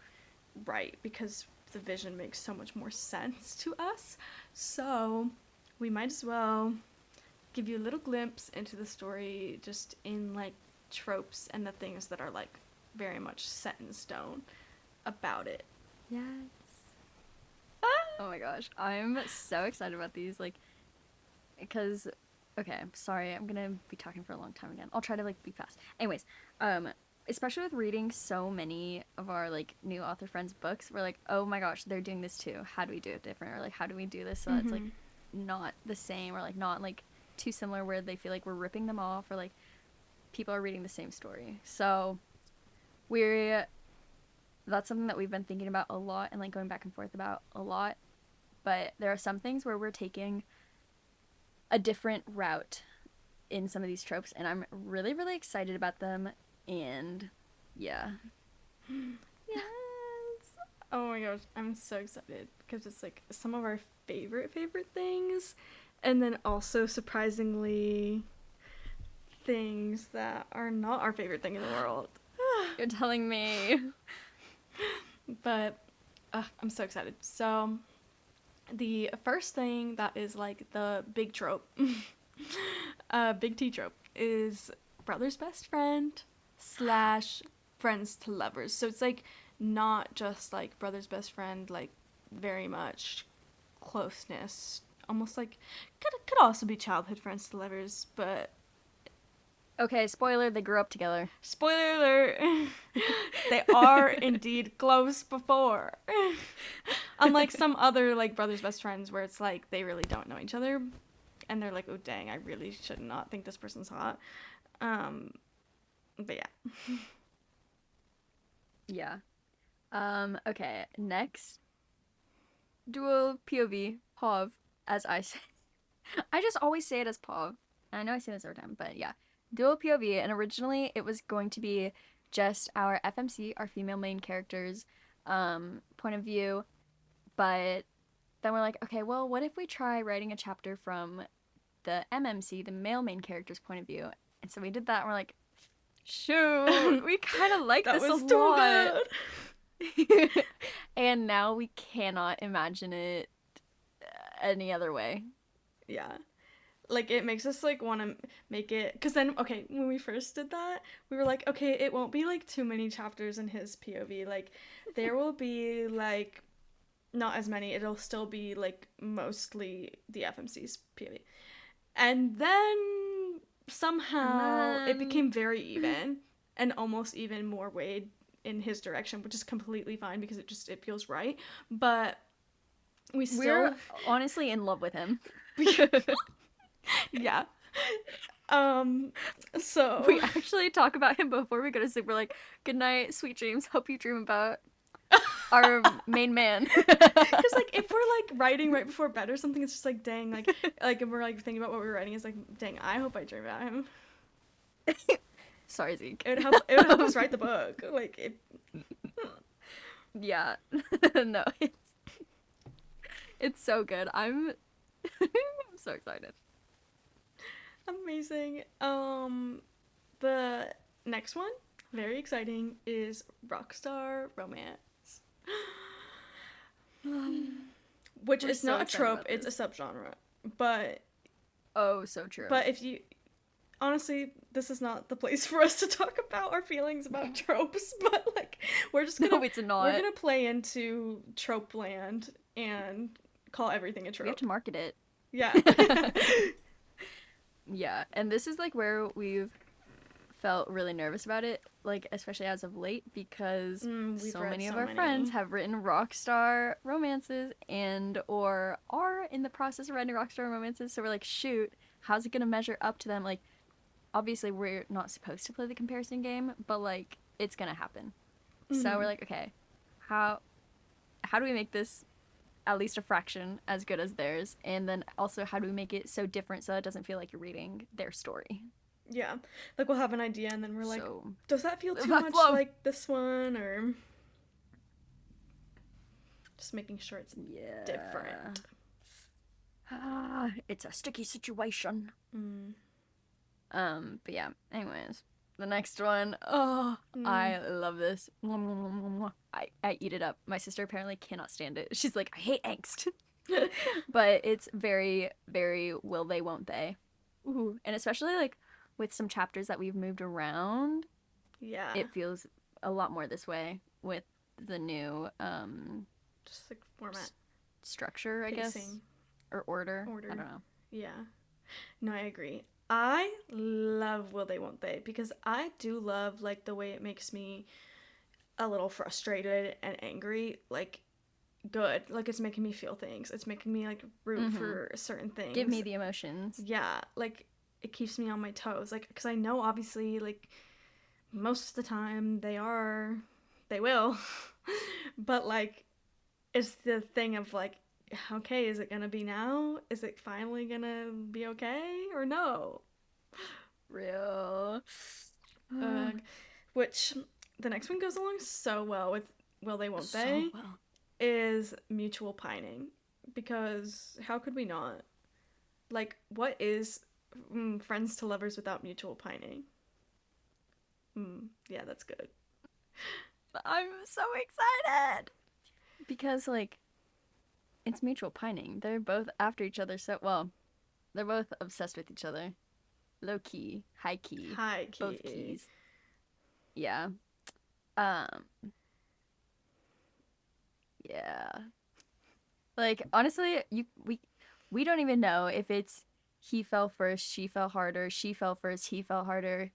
write because the vision makes so much more sense to us. So we might as well give you a little glimpse into the story just in like tropes and the things that are like very much set in stone about it. Yes. Oh my gosh. I'm so excited about these. Like, because, okay, I'm sorry. I'm going to be talking for a long time again. I'll try to, like, be fast. Anyways, um, especially with reading so many of our like new author friends books, we're like, oh my gosh, they're doing this too. How do we do it different, or like how do we do this so that it's like Mm-hmm. not the same, or like not like too similar where they feel like we're ripping them off, or like people are reading the same story. So we're that's something that we've been thinking about a lot and like going back and forth about a lot. But there are some things where we're taking a different route in some of these tropes, and I'm really really excited about them. And yeah. Yes. Oh my gosh, I'm so excited because it's like some of our favorite things, and then also surprisingly things that are not our favorite thing in the world. You're telling me. But I'm so excited. So the first thing that is like the big trope, big T trope, is brother's best friend slash friends to lovers. So it's like not just like brother's best friend, like very much closeness, almost like could also be childhood friends to lovers, but Okay, spoiler, they grew up together. spoiler alert, they are indeed close before. Unlike some other like brothers best friends where it's like they really don't know each other and they're like, oh dang, I really should not think this person's hot. Um, but yeah. Yeah. Okay, next, dual POV, POV, as I say. I just always say it as POV. I know I say this every time, but yeah. Dual POV, and originally it was going to be just our FMC, our female main characters, point of view, but then we're like, okay, well, what if we try writing a chapter from the MMC, the male main character's point of view? And so we did that, and we're like, shoot, we kind of like That this a was too lot. good. And now we cannot imagine it any other way. Yeah. Like it makes us like want to make it because then okay when we first did that we were like okay it won't be like too many chapters in his POV, like there will be like not as many. It'll still be like mostly the FMC's POV. And then And somehow it then became very even and almost even more weighed in his direction, which is completely fine because it feels right. But we we're still honestly in love with him. yeah. Um so We actually talk about him before we go to sleep. We're like, good night, sweet dreams. Hope you dream about our main man. because like if we're like writing right before bed or something, it's just like dang, like if we're like thinking about what we're writing, it's like dang, I hope I dream about him. Sorry, Zeke. It would help us write the book. Like it, Yeah. No, it's so good. I'm so excited. amazing. The next one, very exciting, is Rockstar Romance, which We're is so not a excited trope, about it's a this. subgenre. But Oh, so true. but if you honestly, this is not the place for us to talk about our feelings about tropes, but like we're just No, gonna it's we're not. gonna play into trope land and call everything a We have trope. to market it. Yeah. Yeah, and this is like where we've felt really nervous about it, like especially as of late, because We've so read many of so our friends many. have written rock star romances and or are in the process of writing rock star romances. So we're like, shoot, how's it gonna measure up to them? Like, obviously we're not supposed to play the comparison game, but like it's gonna happen. So we're Mm-hmm. like, okay, how how do we make this at least a fraction as good as theirs? And then also how do we make it so different so it doesn't feel like you're reading their story? Yeah. Like we'll have an idea and then we're like, So does that feel too that's much love. like this one or just making sure it's Yeah. different. Ah, it's a sticky situation. Mm. But yeah, anyways. The next one, oh, Mm. I love this. I eat it up. My sister apparently cannot stand it. She's like, I hate angst. But it's very, very will they, won't they. Ooh. And especially like with some chapters that we've moved around, Yeah. it feels a lot more this way with the new Just like format, structure, I guess, pacing, or order. I order. don't know. Yeah. No, I agree. I love Will They Won't They because I do love like the way it makes me a little frustrated and angry. Like good. Like it's making me feel things. It's making me like root Mm-hmm. for certain Give things. me the emotions. Yeah, like it keeps me on my toes. Like cuz I know obviously like most of the time they will. But like it's the thing of like okay, is it going to be now? Is it finally going to be okay or no? Real. Uh which the next one goes along so well with Will They Won't So They well. is mutual pining because how could we not? Like what is friends to lovers without mutual pining? Yeah, that's good. I'm so excited because like it's mutual pining. They're both after each other so well. They're both obsessed with each other. Low key, high key, High both key. keys. Yeah. Um yeah. Like honestly, we don't even know if it's he fell first, she fell harder, she fell first, he fell harder,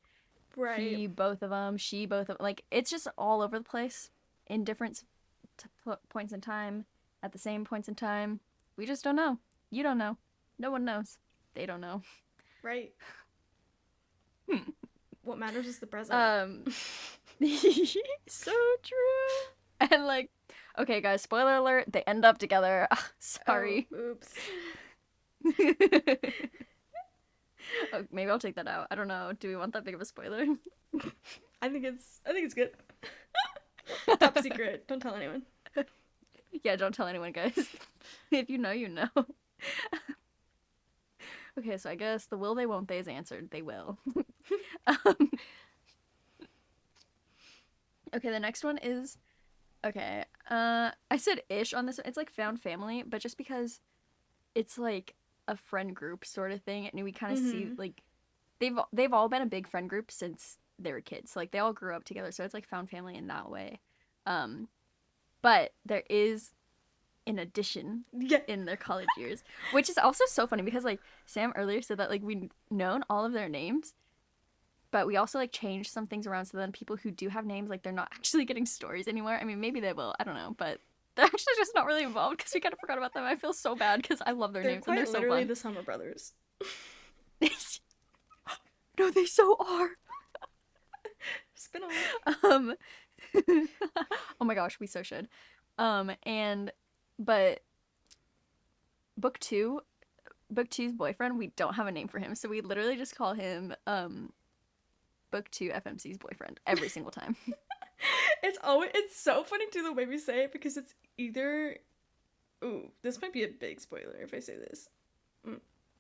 Right. he both of them, she both of like it's just all over the place in different points in time at the same points in time. We just don't know. You don't know. No one knows. They don't know. Right. What matters is the present. um so true. And like okay guys, spoiler alert, they end up together. Oh, Sorry. oops. Oh, maybe I'll take that out. I don't know. Do we want that big of a spoiler? I think it's good. Top secret. Don't tell anyone. Yeah, don't tell anyone, guys. If you know, you know. Okay, so I guess the will they won't they is answered. They will. um, okay, the next one is okay. I said ish on this one. It's like found family, but just because it's like a friend group sort of thing, and we kind of see Mm-hmm. like they've all been a big friend group since they were kids. So, like they all grew up together, so it's like found family in that way. Um, but there is in addition Yeah. in their college years, which is also so funny because like Sam earlier said that like we've known all of their names, but we also like changed some things around so then people who do have names like they're not actually getting stories anymore. I mean, maybe they will, I don't know, but they're actually just not really involved because we kind of forgot about them. I feel so bad because I love their They're names and they're quite so literally fun. the Summer Brothers. No, they so are. Spin off. Um, oh my gosh, we so should. And but book two, book two's boyfriend, we don't have a name for him, so we literally just call him book two FMC's boyfriend every single time. It's so funny too the way we say it because it's either, ooh, this might be a big spoiler if I say this.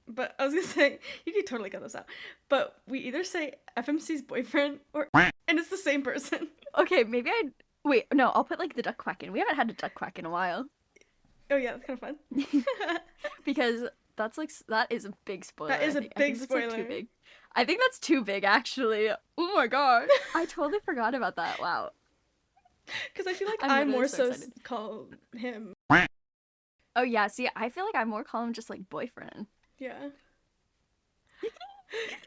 But I was gonna say, you can totally cut this out. But we either say FMC's boyfriend or and it's the same person. Okay, maybe I wait. No, I'll put like the duck quack in. We haven't had a duck quack in a while Oh yeah, that's kind of fun. because that is a big spoiler. That is a I big think spoiler. That's, like, too big. I think that's too big actually. Oh my god, I totally forgot about that. Wow. Because I feel like I'm I literally more so so excited. call him. Oh yeah, see, I feel like I more call him just like boyfriend. Yeah.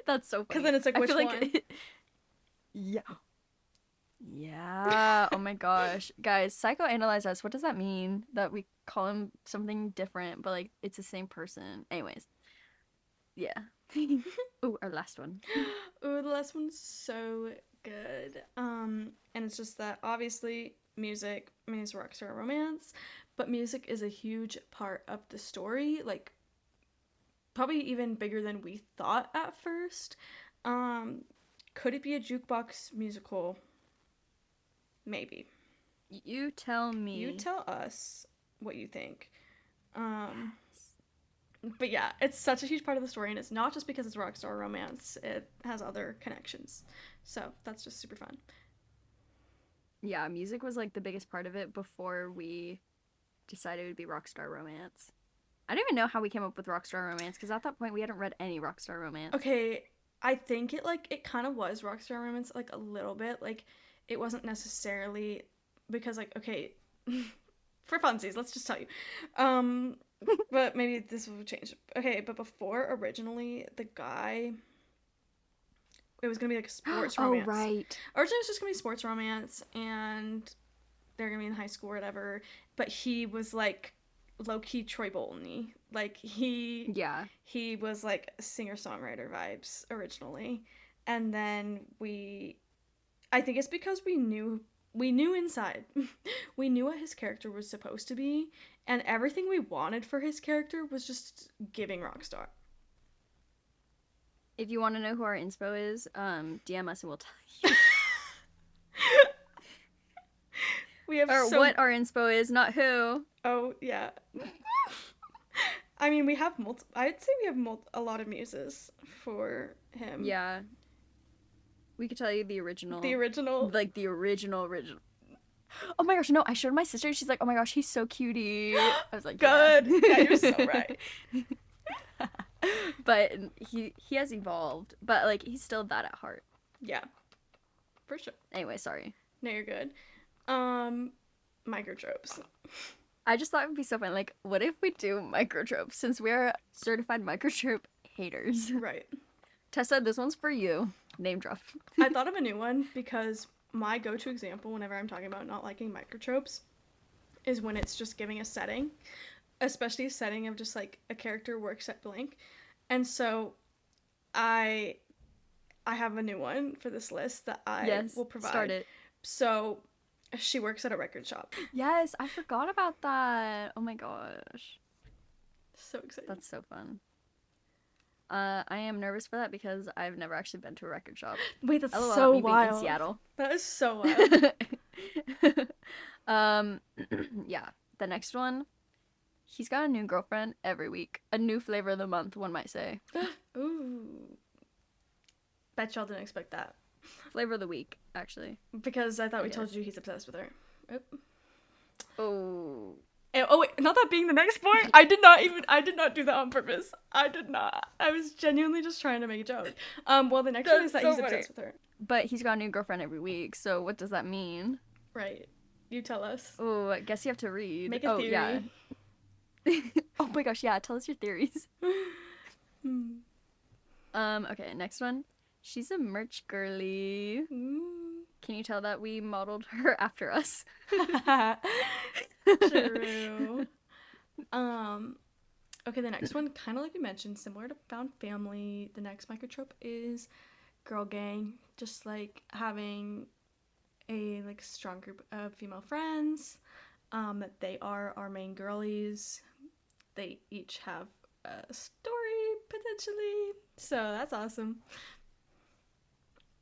That's so funny. Because then it's like, I which feel one? Yeah. Yeah. Oh my gosh. Guys, psychoanalyze us. What does that mean? That we call him something different, but like it's the same person. Anyways. Yeah. Ooh, our last one. Ooh, the last one's so good. And it's just that obviously music means rockstar romance, but music is a huge part of the story, like probably even bigger than we thought at first. Could it be a jukebox musical? Maybe. You tell me. You tell us what you think. But yeah, it's such a huge part of the story, and it's not just because it's rockstar romance. It has other connections. So that's just super fun. Yeah, music was like the biggest part of it before we decided it would be Rockstar Romance. I don't even know how we came up with Rockstar Romance because at that point we hadn't read any Rockstar Romance. Okay, I think it kind of was rockstar romance like a little bit. Like it wasn't necessarily because like okay, for funsies, let's just tell you. But maybe this will change. Okay, but before originally the guy it was gonna be like a sports romance. Oh right. Originally it was just gonna be sports romance and they're gonna be in high school or whatever. But he was like low key Troy Bolton-y. Like he was like singer songwriter vibes originally. And then I think it's because we knew inside. We knew what his character was supposed to be, and everything we wanted for his character was just giving rockstar. If you want to know who our inspo is, DM us and we'll tell you. We have or what our inspo is, not who. Oh yeah. I mean, we have I'd say we have a lot of muses for him. Yeah. We could tell you the original. The original. Like the original. Oh my gosh, no, I showed my sister and she's like, oh my gosh, he's so cutie. I was like, good. Yeah, yeah you're so right. But he has evolved, but like he's still that at heart. Yeah. For sure. Anyway, sorry. No, you're good. Microtropes. I just thought it would be so fun. Like, what if we do microtropes since we're certified microtrope haters? Right. Tessa, this one's for you. Name drop. I thought of a new one because my go-to example whenever I'm talking about not liking microtropes is when it's just giving a setting, especially a setting of just like a character works at blank. And so I have a new one for this list that I will provide. Start it. So she works at a record shop. Yes, I forgot about that. Oh my gosh. So excited. That's so fun. I am nervous for that because I've never actually been to a record shop. Wait, that's LOL, so me being wild. in Seattle. That is so wild. Yeah. The next one, he's got a new girlfriend every week. A new flavor of the month, one might say. Ooh. Bet y'all didn't expect that. Flavor of the week, actually. Because I thought we told you he's obsessed with her. Oh. Oh wait, not that being the next point. I did not do that on purpose. I did not. I was genuinely just trying to make a joke. Well, the next one is that he's obsessed with her. But he's got a new girlfriend every week, so what does that mean? Right. You tell us. Oh, I guess you have to read. Make a theory. Yeah. Oh my gosh, yeah, tell us your theories. Hmm. Okay, next one. She's a merch girly. Mm. Can you tell that we modeled her after us? True. Um, okay, the next one, kind of like we mentioned, similar to Found Family. The next microtrope is girl gang, just like having a like strong group of female friends. That they are our main girlies. They each have a story potentially, so that's awesome.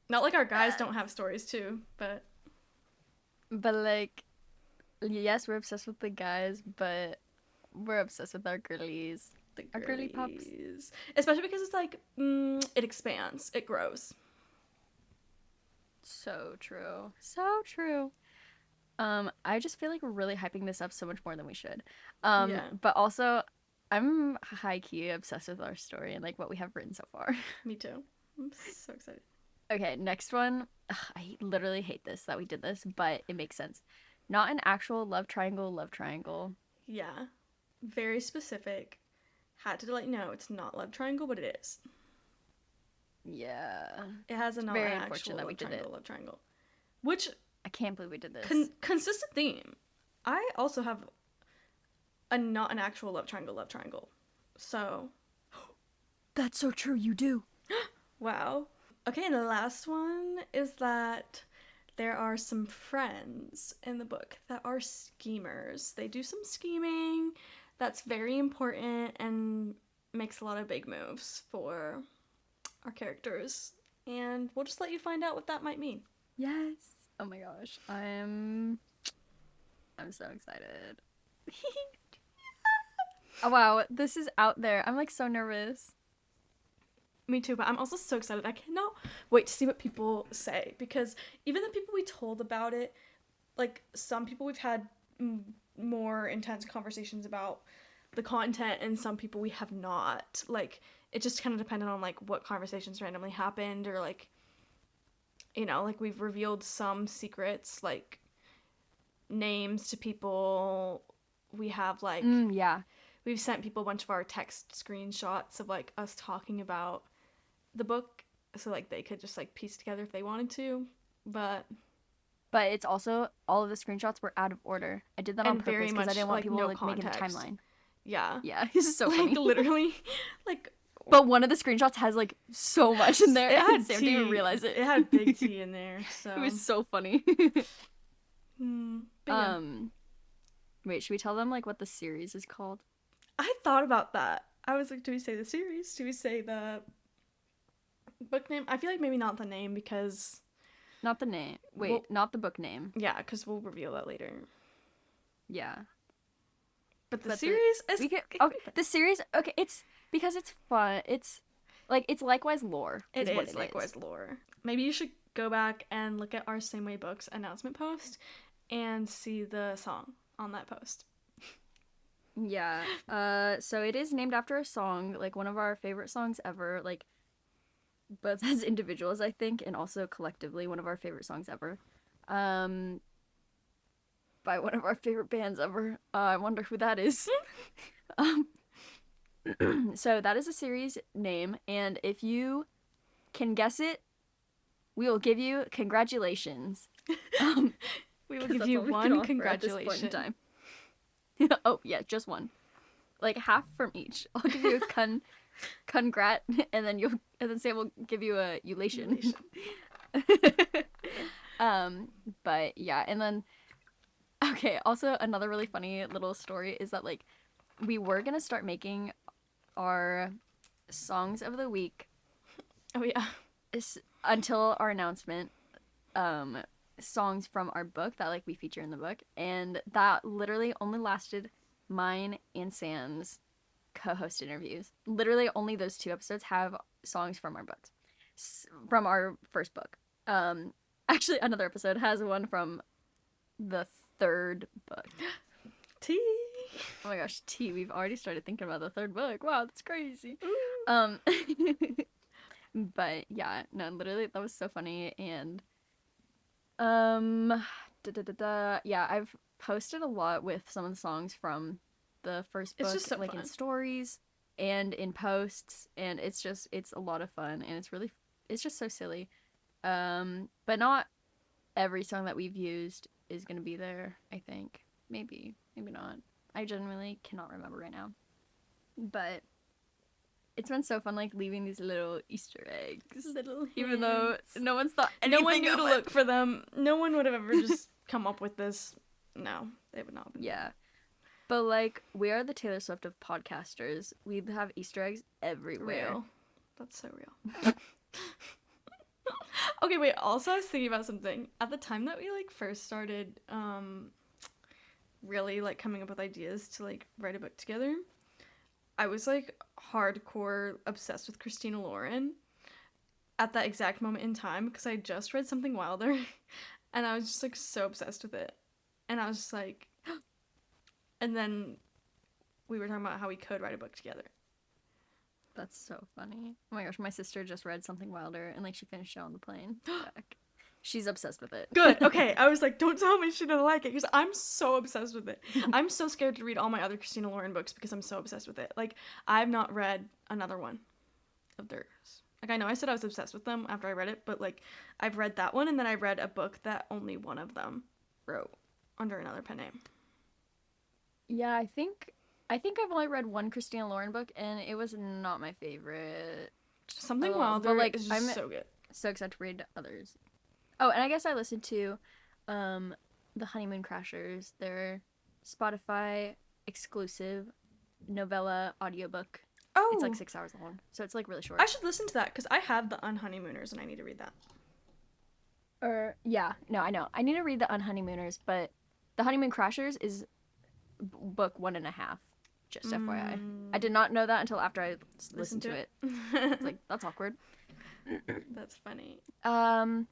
Not like our guys don't have Yes. stories too, but But like, yes, we're obsessed with the guys, but we're obsessed with our girlies. the Our girly pops. girlies, especially because it's like it expands, it grows. So true. So true. I just feel like we're really hyping this up so much more than we should. Yeah, But also I'm high key obsessed with our story and like what we have written so far. me too. I'm so excited. Okay, next one. Ugh, I literally hate this that we did this, but it makes sense. Not an actual love triangle, love triangle. Yeah, very specific. Had to let you know it's not love triangle, but it is. Yeah. It has a It's not an very actual unfortunate that we did it. love triangle, which I can't believe we did this. consistent theme. I also have a not an actual love triangle, love triangle. So That's so true, you do. wow. Okay, and the last one is that there are some friends in the book that are schemers. They do some scheming that's very important and makes a lot of big moves for our characters. And we'll just let you find out what that might mean. Yes. Oh my gosh. I'm so excited. Oh wow, this is out there. I'm like so nervous. Me too, but I'm also so excited. I cannot wait to see what people say because even the people we told about it, like some people we've had more intense conversations about the content and some people we have not. Like it just kind of depended on like what conversations randomly happened or like like we've revealed some secrets like names to people. We have like Yeah. we've sent people a bunch of our text screenshots of like us talking about the book so like they could just like piece together if they wanted to. But But it's also all of the screenshots were out of order. I did that on and very purpose because I much didn't want like people no like making a context. timeline. Yeah. Yeah, this is so Like funny. literally like But one of the screenshots has like so much in there, it and had Sam didn't even tea. realize it. It had big T in there. It was So so funny. but yeah. um, wait, should we tell them like what the series is called? I thought about that. I was like, do we say the series? Do we say the book name? I feel like maybe not the name because Not the name. well Wait, not the book name. yeah, because we'll reveal that later. Yeah, But the but series is we could. Oh, the series. Okay, it's because it's fun. It's likewise lore it is what is it is. likewise lore. Maybe you should go back and look at our Same Way Books announcement post and see the song on that post. Yeah. So it is named after a song, like one of our favorite songs ever, like both as individuals, I think, and also collectively one of our favorite songs ever. Um, by one of our favorite bands ever. I wonder who that is. um, so that is a series name, and if you can guess it, we will give you congratulations. Um, We will because give that's you all we can one offer at this point in congratulation. time. Oh yeah, just one. Like half from each. I'll give you a congrat, and then Sam will give you a elation. Elation. But yeah, and then okay, also another really funny little story is that like we were gonna start making our songs of the week Oh yeah. until our announcement, um, songs from our book that like we feature in the book, and that literally only lasted mine and Sam's co-host interviews. Literally only those two episodes have songs from our books, from our first book. Actually, another episode has one from the third book. Tea. Oh my gosh, T, we've already started thinking about the third book. Wow, that's crazy. Ooh. Um, but yeah, no, literally that was so funny. And um, yeah, I've posted a lot with some of the songs from the first It's book just so like in fun. stories and in posts, and it's a lot of fun, and it's just so silly. But not every song that we've used is gonna be there, I think. Maybe not. I genuinely cannot remember right now. But it's been so fun like leaving these little Easter eggs. Little Even though hints. no one's thought No one anything knew of to look for them. No one would have ever it. just come up with this. No, they would not have been. Yeah. But like we are the Taylor Swift of podcasters. We have Easter eggs everywhere. Real. That's so real. Okay, wait. Also, I was thinking about something. At the time that we like first started, really like coming up with ideas to like write a book together, I was like hardcore obsessed with Christina Lauren at that exact moment in time because I just read Something Wilder, and I was just like so obsessed with it, and I was just like, and then we were talking about how we could write a book together. That's so funny. Oh my gosh, my sister just read Something Wilder and like she finished it on the plane back. She's obsessed with it. Good. Okay. I was like, don't tell me she didn't like it because I'm so obsessed with it. I'm so scared to read all my other Christina Lauren books because I'm so obsessed with it. Like, I've not read another one of theirs. Like, I know I said I was obsessed with them after I read it, but like, I've read that one and then I read a book that only one of them wrote under another pen name. Yeah, I think I've only read one Christina Lauren book and it was not my favorite. Something But Wilder like is I'm just so good. so excited to read others. Oh, and I guess I listened to um the Honeymoon Crashers, their Spotify exclusive novella audiobook. It's like Oh, 6 hours long, so it's like really I short. should listen to that because I have the Unhoneymooners and I need to read that. Or yeah, no, I know. I need to read the Unhoneymooners, but the Honeymoon Crashers is book one and a half. Just FYI, I did not know that until after I Listen listened to to it. it. It's like that's awkward. That's funny. Um,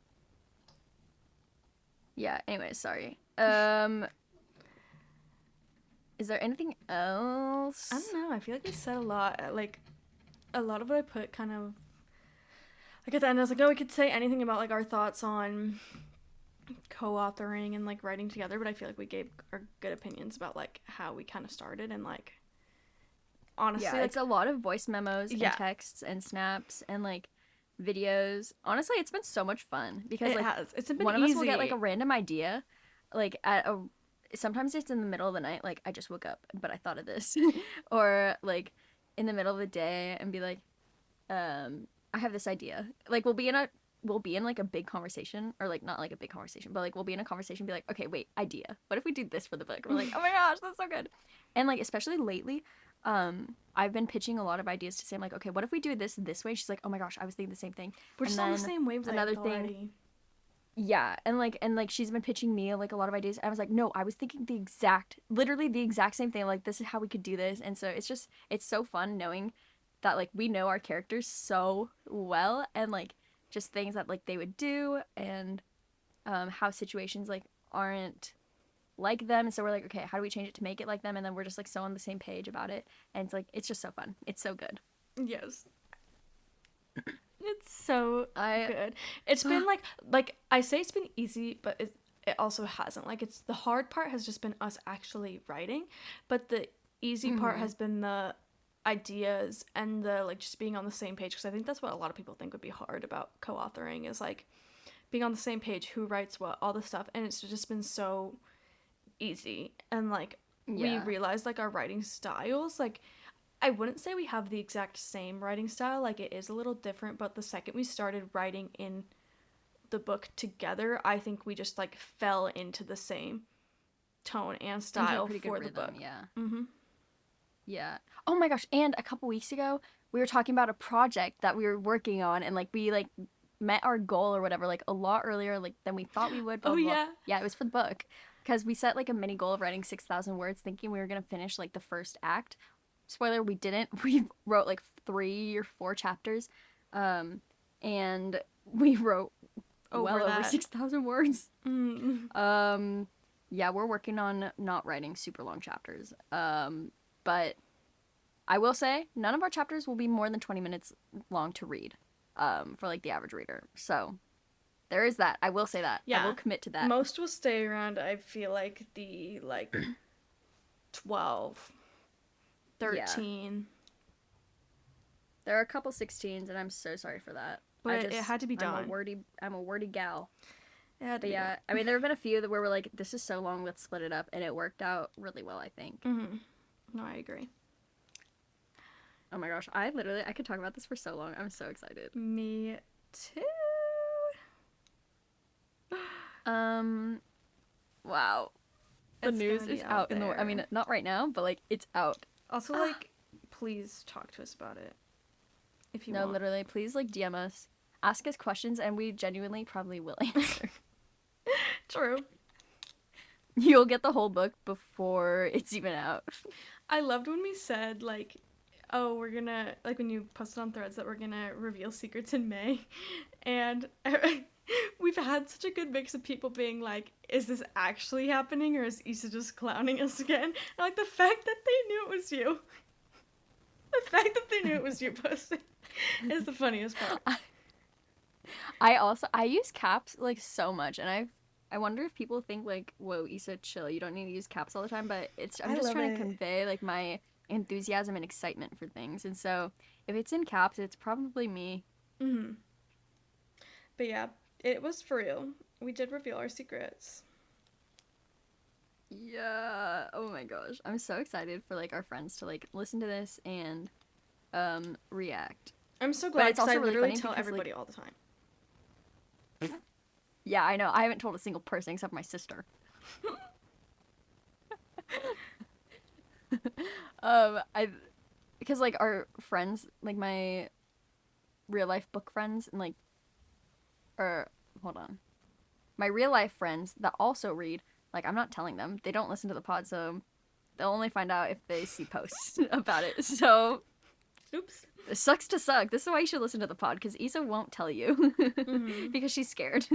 yeah. Anyway, sorry. Is there anything I else? don't know. I feel like we said a lot. Like, a lot of what I put kind of like at the end. I was like, oh, we could say anything about like our thoughts on co-authoring and like writing together, but I feel like we gave our good opinions about like how we kind of started and like honestly, Yeah, like it's a lot of voice memos and yeah, texts and snaps and like videos. Honestly, it's been so much fun because it like has. It's been one of us will get like a easy. random idea, like at a sometimes it's in the middle of the night, like I just woke up, but I thought of this, or like in the middle of the day and be like, I have this idea. Like we'll be in like a big conversation or like not like a big conversation, but like we'll be in a conversation and be like, okay, wait, idea. What if we do this for the book? We're like, oh my gosh, that's so good. And like especially lately, I've been pitching a lot of ideas to Sam like, okay, what if we do this way? She's like, oh my gosh, I was thinking the same thing. We're And just on the then same another wavelength thing, already. yeah, and like she's been pitching me like a lot of ideas. I was like, no, I was thinking literally the exact same thing. Like this is how we could do this. And so it's so fun knowing that like we know our characters so well and like just things that like they would do and how situations like aren't like them. And so we're like, okay, how do we change it to make it like them? And then we're just like so on the same page about it. And it's like it's just so fun. It's so good. Yes. It's so I good. It's been like I say it's been easy, but it also hasn't. Like it's the hard part has just been us actually writing, but the easy part mhm. has been the ideas and the like just being on the same page because I think that's what a lot of people think would be hard about co-authoring is like being on the same page, who writes what, all the stuff, and it's just been so easy and like we Yeah. realized like our writing styles like I wouldn't say we have the exact same writing style, like it is a little different, but the second we started writing in the book together, I think we just like fell into the same tone and Into a style pretty good for the rhythm, book. yeah. Mhm. Yeah. Oh my gosh, and a couple weeks ago, we were talking about a project that we were working on and like we like met our goal or whatever like a lot earlier like than we thought we would, blah Oh blah blah. yeah. Yeah, it was for the book because we set like a mini goal of writing 6,000 words thinking we were going to finish like the first act. Spoiler, we didn't. We wrote like 3 or 4 chapters. Um and we wrote well Over over that. 6,000 words. Mm. Um yeah, we're working on not writing super long chapters. But I will say none of our chapters will be more than 20 minutes long to read for like the average reader. So there is that. I will say that. I will Yeah. commit to that. Most will stay around I feel like the like 12. Yeah. 13, There are a couple 16s, and I'm so sorry for that. but it had to be done. I'm a wordy gal. It had to But be done. yeah, I mean, there have been a few that where we're like, this is so long, let's split it up, and it worked out really well, I think. Mm-hmm. No, I agree. Oh my gosh, I could talk about this for so long. I'm so excited. Me too. Um, wow. The It's news gonna is be out out in the, I mean, there. not right now, but like, it's out. Also, like, please talk to us about it if you No, want. literally, please like DM us, ask us questions, and we genuinely probably will answer. True. You'll get the whole book before it's even out. I loved when we said, like, oh, we're gonna, like, when you posted on Threads that we're gonna reveal secrets in May. And we've had such a good mix of people being like, is this actually happening or is Issa just clowning us again? And, like, the fact that they knew it was you. The fact that they knew it was you posting is the funniest part. I use caps like so much, and I wonder if people think like, whoa, Issa, chill, you don't need to use caps all the time, but I'm I just love trying to it. convey like my enthusiasm and excitement for things, and so if it's in caps, it's probably me. Mm-hmm. But yeah, it was for real. We did reveal our secrets. Yeah. Oh my gosh, I'm so excited for like our friends to like listen to this and react. I'm so But glad it's because I also really literally funny tell because like everybody all the time. yeah, I know I haven't told a single person except my sister. I because like our friends, like my real life book friends, and like or hold on, my real life friends that also read, like I'm not telling them. They don't listen to the pod, so they'll only find out if they see posts about it. So Oops. it sucks to suck. This is why you should listen to the pod because Isa won't tell you Mm-hmm. because she's scared.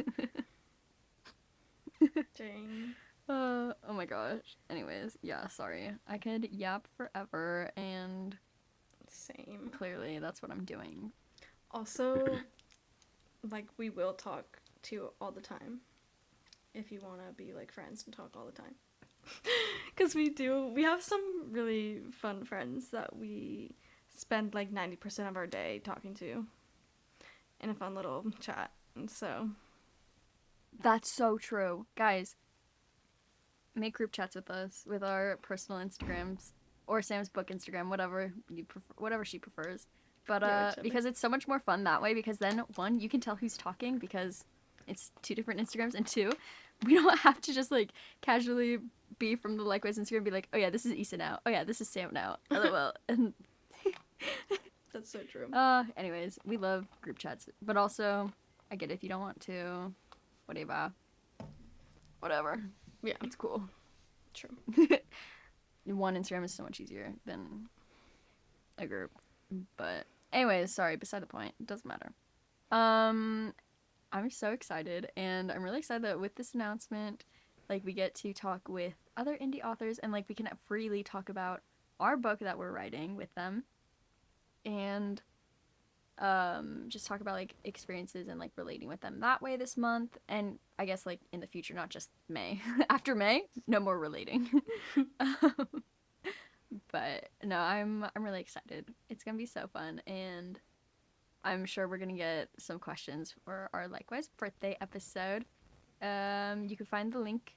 Dang. Oh my gosh. Anyways, yeah, sorry. I could yap forever, and Same. clearly that's what I'm doing. Also, like, we will talk to you all the time if you want to be like friends and talk all the time. Because we have some really fun friends that we spend like 90% of our day talking to in a fun little chat. And so, That's so true. Guys, make group chats with us with our personal Instagrams or Sam's book Instagram, whatever you prefer, whatever she prefers. But yeah, whichever. because it's so much more fun that way because then one, you can tell who's talking because it's two different Instagrams, and two, we don't have to just like casually be from the likewise Instagram and be like, "Oh yeah, this is Issa now. Oh yeah, this is Sam now." LOL. And That's so true. anyways, we love group chats, but also I get it if you don't want to. Whatever. Whatever. Yeah, It's cool. true. One Instagram is so much easier than a group. But anyways, sorry, beside the point. It doesn't matter. I'm so excited, and I'm really excited that with this announcement, like we get to talk with other indie authors and like we can freely talk about our book that we're writing with them and just talk about like experiences and like relating with them that way this month, and I guess like in the future, not just May. After May, no more relating. But no, I'm really excited. It's gonna be so fun, and I'm sure we're gonna get some questions for our likewise birthday episode. You can find the link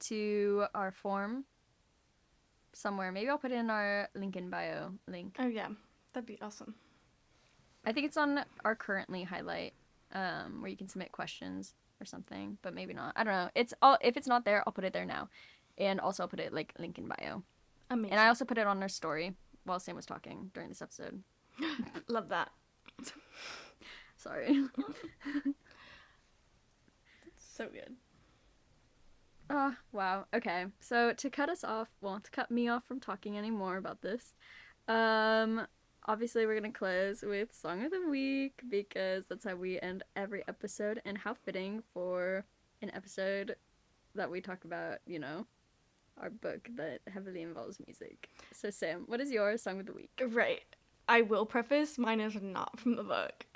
to our form somewhere. Maybe I'll put it in our link in bio link. Oh, yeah, that'd be awesome. I think it's on our currently highlight, where you can submit questions or something, but maybe not. I don't know. It's all if it's not there, I'll put it there now, and also I'll put it like link in bio. Amazing. And I also put it on our story while Sam was talking during this episode. Love that. Sorry. So good. Oh, wow. Okay. So to cut us off, well, to cut me off from talking anymore about this, obviously we're gonna close with Song of the Week because that's how we end every episode, and how fitting for an episode that we talk about, our book that heavily involves music. So Sam, what is your Song of the Week? Right. I will preface mine is not from the book.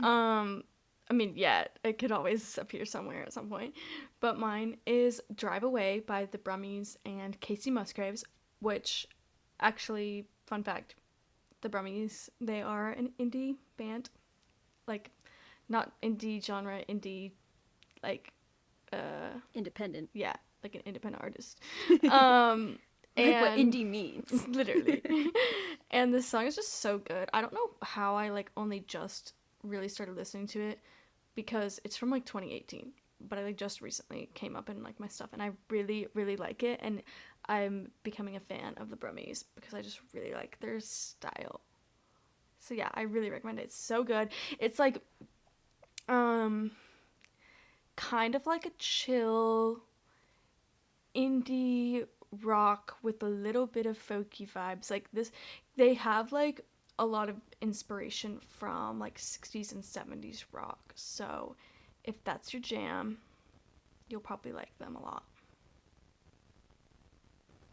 I mean, yeah, it could always appear somewhere at some point. But mine is Drive Away by the Brummies and Casey Musgraves, which Actually, fun fact, the Brummies, they are an indie band. Like, not indie genre, indie, like, Independent. yeah, like an independent artist. Um, Like what and indie means. literally. And this song is just so good. I don't know how I like only just really started listening to it because it's from like 2018, but I like just recently came up in like my stuff and I really really like it, and I'm becoming a fan of the Brummies because I just really like their style. So yeah, I really recommend it. It's so good. It's like um kind of like a chill indie rock with a little bit of folky vibes. Like this, they have like a lot of inspiration from like 60s and 70s rock. So if that's your jam, you'll probably like them a lot.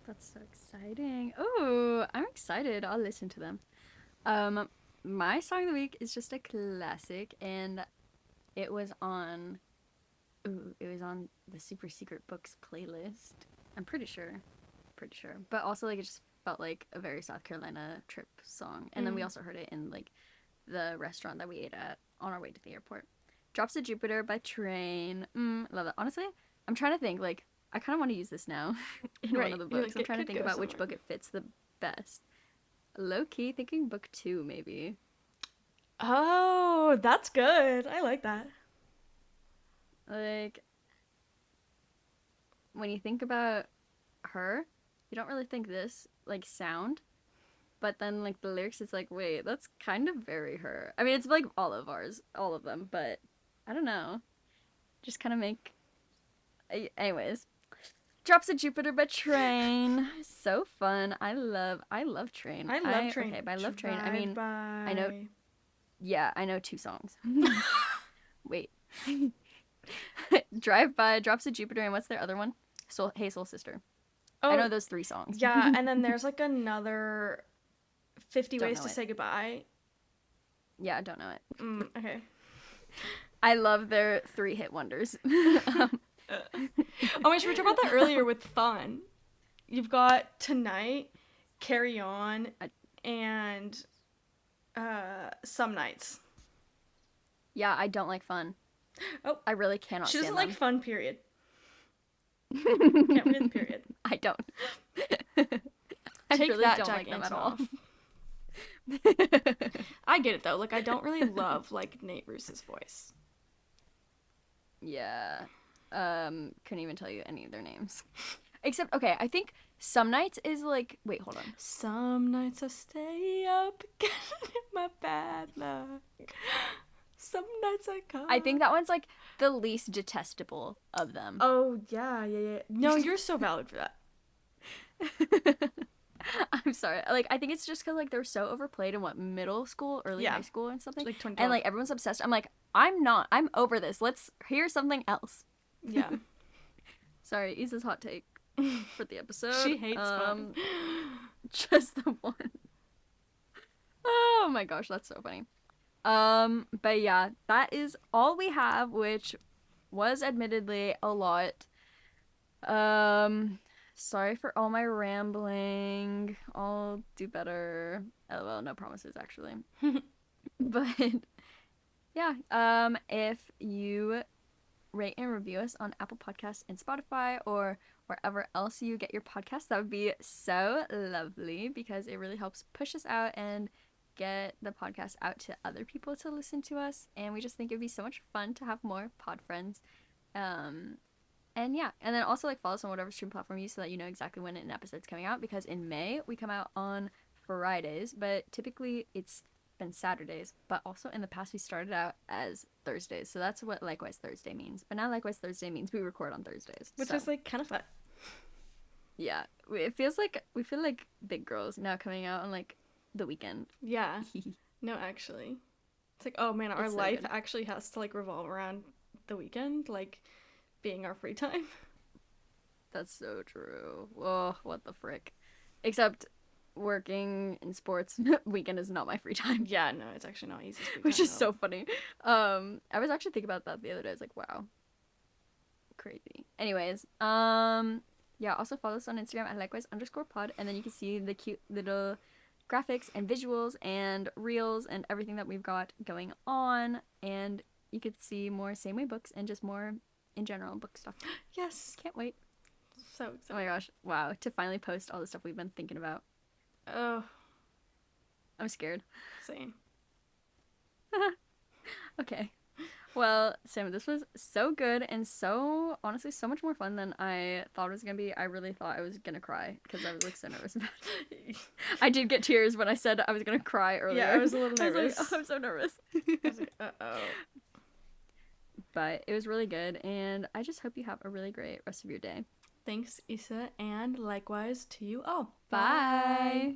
That's so exciting. Oh, I'm excited. I'll listen to them. Um, my song of the week is just a classic, and it was on. Ooh, it was on the Super Secret Books playlist. I'm pretty sure. Pretty sure. But also, like, it just felt like a very South Carolina trip song. And then we Mm. also heard it in, like, the restaurant that we ate at on our way to the airport. Drops of Jupiter by Train. Love that. Honestly, I'm trying to think, like, I kind of want to use this now in one Right, of the you're books. like I'm it trying to could think go about which somewhere. book it fits the best. Low key, thinking book two, maybe. Oh, that's good. I like that. Like, when you think about her, you don't really think this, like, sound. But then, like, the lyrics, it's like, wait, that's kind of very her. I mean, it's like all of ours, all of them, but I don't know. Just kind of make. Anyways, Drops of Jupiter by Train. So fun. I love Train. I love Train. Okay, by love Train, I Drive mean, I know, by. yeah, I know two songs. Wait. Drive by, Drops of Jupiter, and what's their other one? Hey Soul Sister. I Oh, know those three songs. yeah, and then there's like another 50 Don't Ways know to it. Say Goodbye. Yeah, I don't know it. Okay. I love their three hit wonders. Oh my gosh, we talked about that earlier with fun. You've got Tonight, Carry On, I, and Some Nights. yeah, I don't like fun. Oh, I really cannot she doesn't stand like them. fun, period. Can't forget the period. I don't. I Take really that, don't Jack like them at all. Antonoff. I get it though. Like, I don't really love like Nate Ruess's voice. Yeah. Couldn't even tell you any of their names. Except, okay, I think Some Nights is like, wait, hold on. Some nights I stay up, getting my bad luck. Some nights I I think can't. that one's like the least detestable of them. Oh yeah, yeah, yeah. No, you're so valid for that. I'm sorry. Like, I think it's just because like they're so overplayed in what middle school, early Yeah, high school, and something, like and 2012. like everyone's obsessed. I'm like, I'm not. I'm over this. Let's hear something else. Yeah. Sorry, Isa's hot take for the episode. She hates fun. Just the one. Oh my gosh, that's so funny. But yeah, that is all we have, which was admittedly a lot. Um, Sorry for all my rambling. I'll do better. LOL, no promises actually. But yeah, if you rate and review us on Apple Podcasts and Spotify or wherever else you get your podcasts, that would be so lovely because it really helps push us out and get the podcast out to other people to listen to us. And we just think it'd be so much fun to have more pod friends. Um, and yeah, and then also like follow us on whatever stream platform you use so that you know exactly when an episode's coming out because in May we come out on Fridays, but typically it's been Saturdays, but also in the past we started out as Thursdays. So that's what Likewise Thursday means. But now Likewise Thursday means we record on Thursdays. Which So is like kind of fun. yeah, it feels like we feel like big girls now coming out on like the weekend. Yeah. No, actually. It's like, oh man, our It's so life good. actually has to like revolve around the weekend, like being our free time. That's so true. Oh, what the frick. Except working in sports weekend is not my free time. Yeah, no, it's actually not easy free Which time is at so all. funny. I was actually thinking about that the other day. I was like, wow, crazy. Anyways, Yeah, also follow us on Instagram at likewise_pod, and then you can see the cute little graphics and visuals and reels and everything that we've got going on. And you could see more Same Way books and just more in general book stuff. Yes. Can't wait. So Oh my excited. gosh. Wow. To finally post all the stuff we've been thinking about. Oh, I'm scared. same. Okay. Well, Sam, this was so good and so, honestly, so much more fun than I thought it was gonna be. I really thought I was gonna cry because I was like so nervous about it. I did get tears when I said I was gonna cry Yeah, I earlier. was a little I was like, oh, nervous. I'm so nervous. I was like, uh-oh. But it was really good, and I just hope you have a really great rest of your day. Thanks, Issa, and likewise to you all. Bye. Bye.